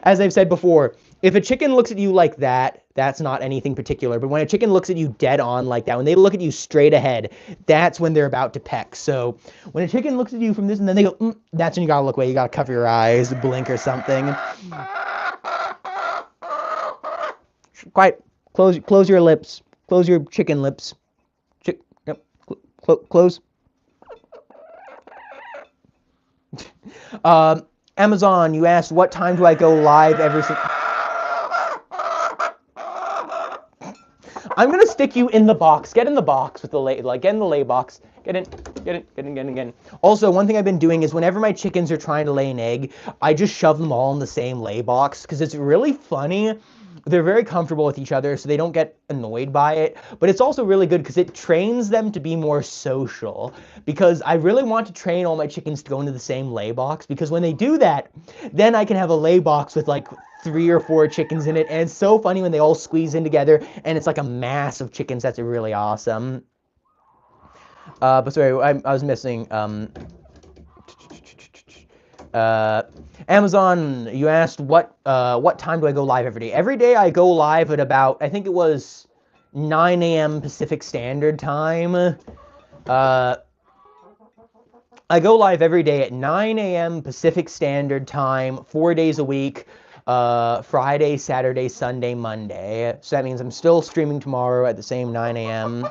As I've said before, if a chicken looks at you like that, that's not anything particular. But when a chicken looks at you dead on like that, when they look at you straight ahead, that's when they're about to peck. So when a chicken looks at you from this and then they go, that's when you gotta look away. You gotta cover your eyes, blink or something. Quiet. Close your lips. Close your chicken lips. Yep. Close. Amazon, you asked, what time do I go live every single... I'm gonna stick you in the box. Get in the box with the lay, like get in the lay box. Get in. Also, one thing I've been doing is whenever my chickens are trying to lay an egg, I just shove them all in the same lay box because it's really funny. They're very comfortable with each other, so they don't get annoyed by it. But it's also really good because it trains them to be more social. Because I really want to train all my chickens to go into the same lay box. Because when they do that, then I can have a lay box with like 3 or 4 chickens in it. And it's so funny when they all squeeze in together and it's like a mass of chickens. That's really awesome. But sorry, I was missing... Amazon, you asked what time do I go live every day? Every day I go live at about, I think it was 9 a.m. Pacific Standard Time. I go live every day at 9 a.m. Pacific Standard Time, 4 days a week, Friday, Saturday, Sunday, Monday. So that means I'm still streaming tomorrow at the same 9 a.m.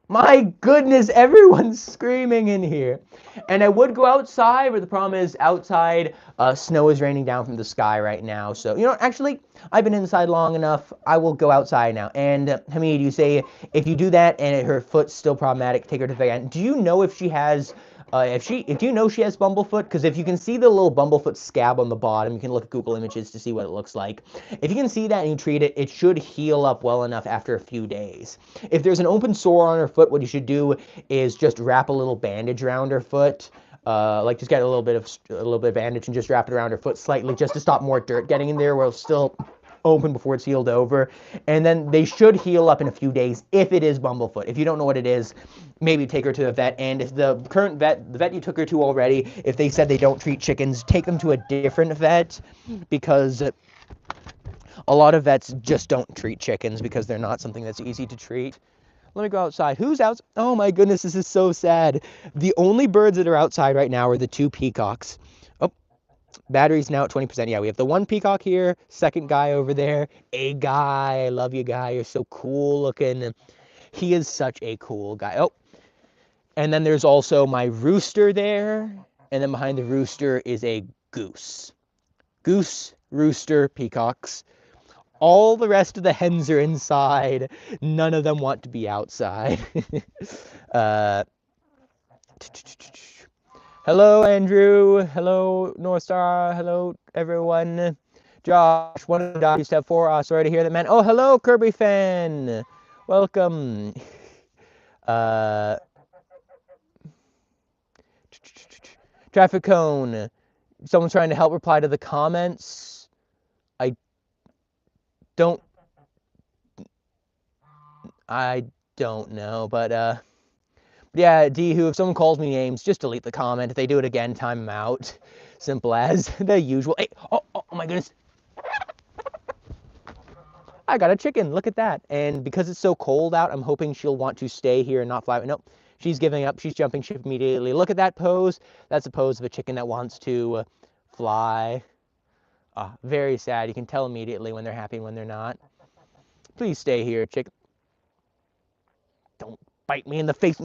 My goodness, everyone's screaming in here. And I would go outside, but the problem is outside, snow is raining down from the sky right now. So, you know, actually, I've been inside long enough. I will go outside now. And Hamid, you say, if you do that and her foot's still problematic, take her to the vet. Do you know if she has... if you know she has bumblefoot, because if you can see the little bumblefoot scab on the bottom, you can look at Google Images to see what it looks like. If you can see that and you treat it, it should heal up well enough after a few days. If there's an open sore on her foot, what you should do is just wrap a little bandage around her foot. Like just get a little bit of bandage and just wrap it around her foot slightly, just to stop more dirt getting in there where it's still open before it's healed over. And then they should heal up in a few days if it is bumblefoot. If you don't know what it is, maybe take her to the vet. And if the current vet, the vet you took her to already, if they said they don't treat chickens, take them to a different vet, because a lot of vets just don't treat chickens because they're not something that's easy to treat. Let me go outside. Who's out? Oh my goodness, this is so sad. The only birds that are outside right now are the 2 peacocks. Oh, battery's now at 20%. Yeah, we have the 1 peacock here, second guy over there. A guy, I love you, guy. You're so cool looking. He is such a cool guy. Oh, and then there's also my rooster there. And then behind the rooster is a goose. Goose, rooster, peacocks. All the rest of the hens are inside. None of them want to be outside. Hello, Andrew. Hello, North Star. Hello, everyone. Josh, one of the dogs used to have 4. Sorry to hear that, man. Oh, hello, Kirby fan. Welcome. Traffic cone. Someone's trying to help reply to the comments. I don't know, but yeah, D-Who, if someone calls me names, just delete the comment. If they do it again, time them out. Simple as the usual. Hey, oh my goodness. I got a chicken, look at that. And because it's so cold out, I'm hoping she'll want to stay here and not fly. Nope, she's giving up, she's jumping ship immediately. Look at that pose. That's a pose of a chicken that wants to fly. Very sad. You can tell immediately when they're happy and when they're not. Please stay here, chicken. Don't bite me in the face.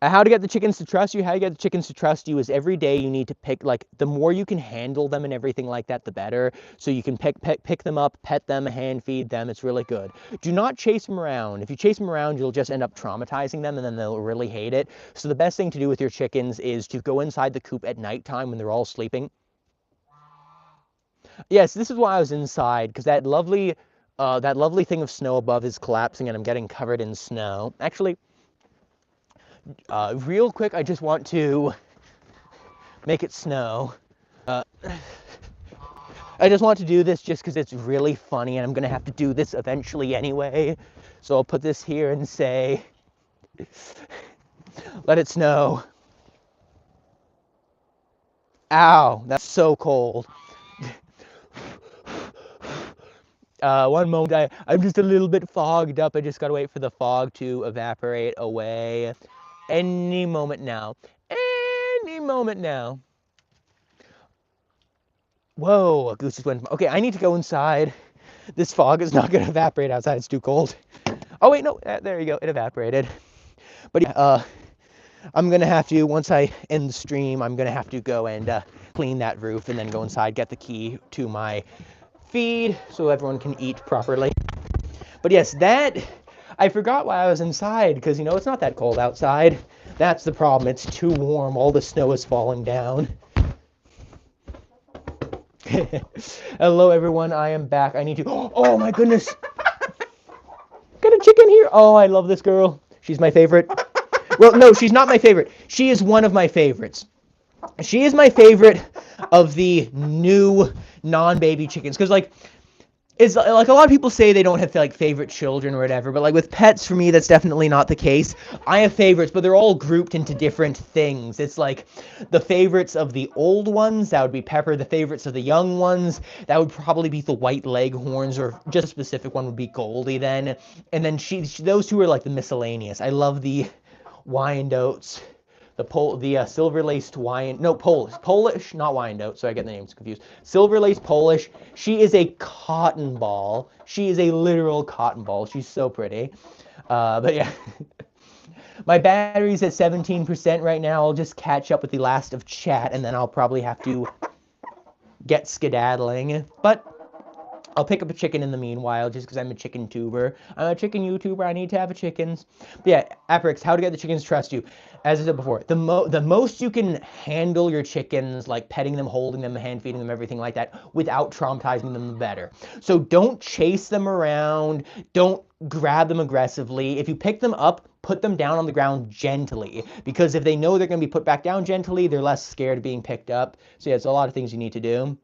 How to get the chickens to trust you? How you get the chickens to trust you is every day you need to pick, like, the more you can handle them and everything like that, the better. So you can pick them up, pet them, hand feed them. It's really good. Do not chase them around. If you chase them around, you'll just end up traumatizing them, and then they'll really hate it. So the best thing to do with your chickens is to go inside the coop at nighttime when they're all sleeping. Yes, this is why I was inside, because that lovely thing of snow above is collapsing, and I'm getting covered in snow. Actually, real quick, I just want to make it snow. I just want to do this just because it's really funny, and I'm going to have to do this eventually anyway. So I'll put this here and say, let it snow. Ow, that's so cold. One moment, I'm just a little bit fogged up. I just gotta wait for the fog to evaporate away. Any moment now. Any moment now. Whoa, a goose just went. Okay, I need to go inside. This fog is not gonna evaporate outside. It's too cold. Oh wait, no, there you go. It evaporated. But yeah, I'm gonna have to, once I end the stream, I'm gonna have to go and clean that roof and then go inside, get the key to my feed so everyone can eat properly. But yes, I forgot why I was inside, because, you know, it's not that cold outside. That's the problem. It's too warm. All the snow is falling down. Hello, everyone. I am back. I need to... Oh, my goodness. Got a chicken here. Oh, I love this girl. She's my favorite. Well, no, she's not my favorite. She is one of my favorites. She is my favorite of the new non-baby chickens, because, like, it's like a lot of people say they don't have, like, favorite children or whatever, but, like, with pets, for me, that's definitely not the case. I have favorites, but they're all grouped into different things. It's like the favorites of the old ones, that would be Pepper. The favorites of the young ones, that would probably be the white leghorns, or just a specific one would be Goldie then. And then those two are like the miscellaneous. I love the Wyandottes. The silver-laced Polish, not Wyandotte, so I get the names confused. Silver-laced Polish. She is a cotton ball. She is a literal cotton ball. She's so pretty. But yeah. My battery's at 17% right now. I'll just catch up with the last of chat, and then I'll probably have to get skedaddling. But I'll pick up a chicken in the meanwhile, just because I'm a chicken tuber. I'm a chicken YouTuber. I need to have chickens. But yeah, Aprix, how to get the chickens to trust you. As I said before, the most you can handle your chickens, like petting them, holding them, hand feeding them, everything like that, without traumatizing them, the better. So don't chase them around. Don't grab them aggressively. If you pick them up, put them down on the ground gently, because if they know they're going to be put back down gently, they're less scared of being picked up. So yeah, it's a lot of things you need to do.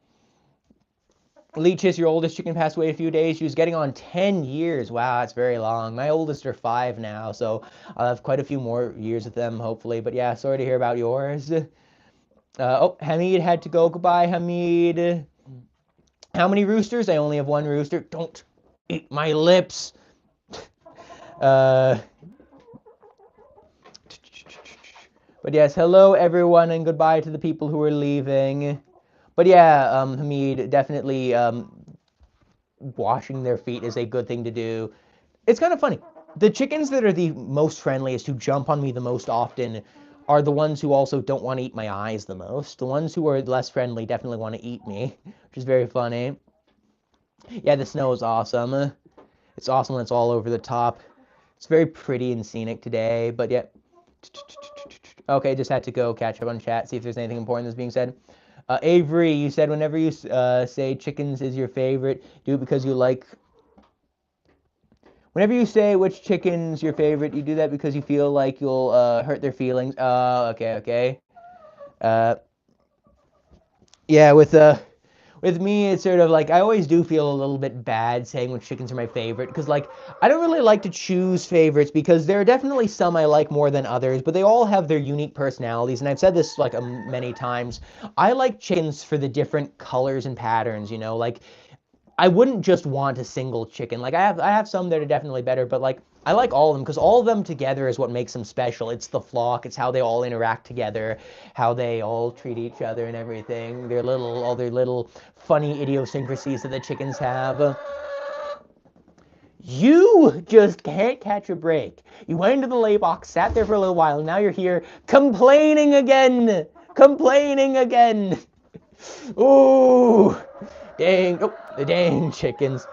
Leeches, your oldest chicken passed away a few days. She was getting on 10 years. Wow, that's very long. My oldest are 5 now, so I'll have quite a few more years with them, hopefully. But yeah, sorry to hear about yours. Oh, Hamid had to go. Goodbye, Hamid. How many roosters? I only have 1 rooster. Don't eat my lips. But yes, hello, everyone, and goodbye to the people who are leaving. But yeah, Hamid, definitely washing their feet is a good thing to do. It's kind of funny. The chickens that are the most friendliest, who jump on me the most often, are the ones who also don't want to eat my eyes the most. The ones who are less friendly definitely want to eat me, which is very funny. Yeah, the snow is awesome. It's awesome when it's all over the top. It's very pretty and scenic today, but yeah. Okay, just had to go catch up on chat, see if there's anything important that's being said. Avery, you said whenever you say chickens is your favorite, do it because you like... Whenever you say which chicken's your favorite, you do that because you feel like you'll hurt their feelings. Okay. Yeah, with me, it's sort of like, I always do feel a little bit bad saying which chickens are my favorite, because, like, I don't really like to choose favorites, because there are definitely some I like more than others, but they all have their unique personalities, and I've said this, like, many times. I like chickens for the different colors and patterns, you know, like, I wouldn't just want a single chicken. Like, I have some that are definitely better, but, like, I like all of them, because all of them together is what makes them special. It's the flock. It's how they all interact together, how they all treat each other and everything. All their little funny idiosyncrasies that the chickens have. You just can't catch a break. You went into the lay box, sat there for a little while, and now you're here complaining again. Complaining again. Ooh. Dang. Oh, the dang chickens.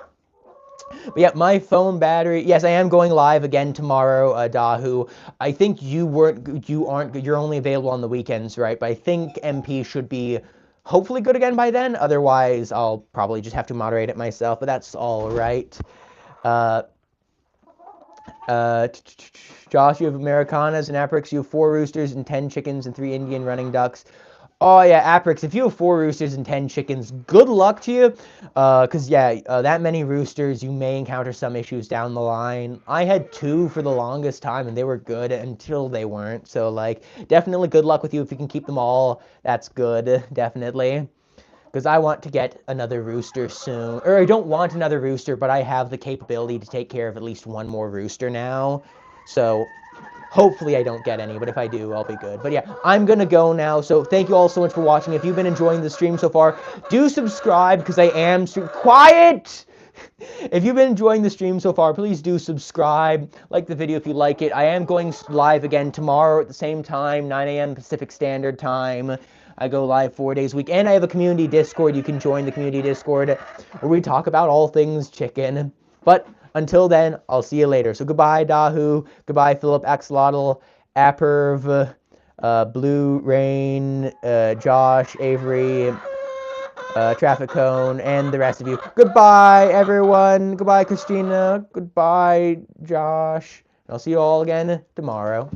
But yeah, my phone battery. Yes, I am going live again tomorrow, 𝗕𝗺𝗺. I think you're only available on the weekends, right? But I think MP should be hopefully good again by then. Otherwise, I'll probably just have to moderate it myself. But that's all right. Josh, you have Americanas and Aprix. You have 4 roosters and 10 chickens and 3 Indian running ducks. Oh yeah, Aprix, if you have 4 roosters and 10 chickens, good luck to you. Because yeah, that many roosters, you may encounter some issues down the line. I had 2 for the longest time, and they were good until they weren't. So like, definitely good luck with you if you can keep them all. That's good, definitely. Because I want to get another rooster soon. Or I don't want another rooster, but I have the capability to take care of at least 1 more rooster now. So hopefully I don't get any, but if I do, I'll be good. But yeah, I'm going to go now. So thank you all so much for watching. If you've been enjoying the stream so far, do subscribe because I am... Quiet! If you've been enjoying the stream so far, please do subscribe. Like the video if you like it. I am going live again tomorrow at the same time, 9 a.m. Pacific Standard Time. I go live 4 days a week. And I have a community Discord. You can join the community Discord where we talk about all things chicken. But until then, I'll see you later. So goodbye, 𝗕𝗺𝗺. Goodbye, 𝗕𝗵, 𝗕𝗲𝗺𝗺𝗃, Blue Rain, Josh, Avery, Traffic Cone, and the rest of you. Goodbye, everyone. Goodbye, Christina. Goodbye, Josh. I'll see you all again tomorrow.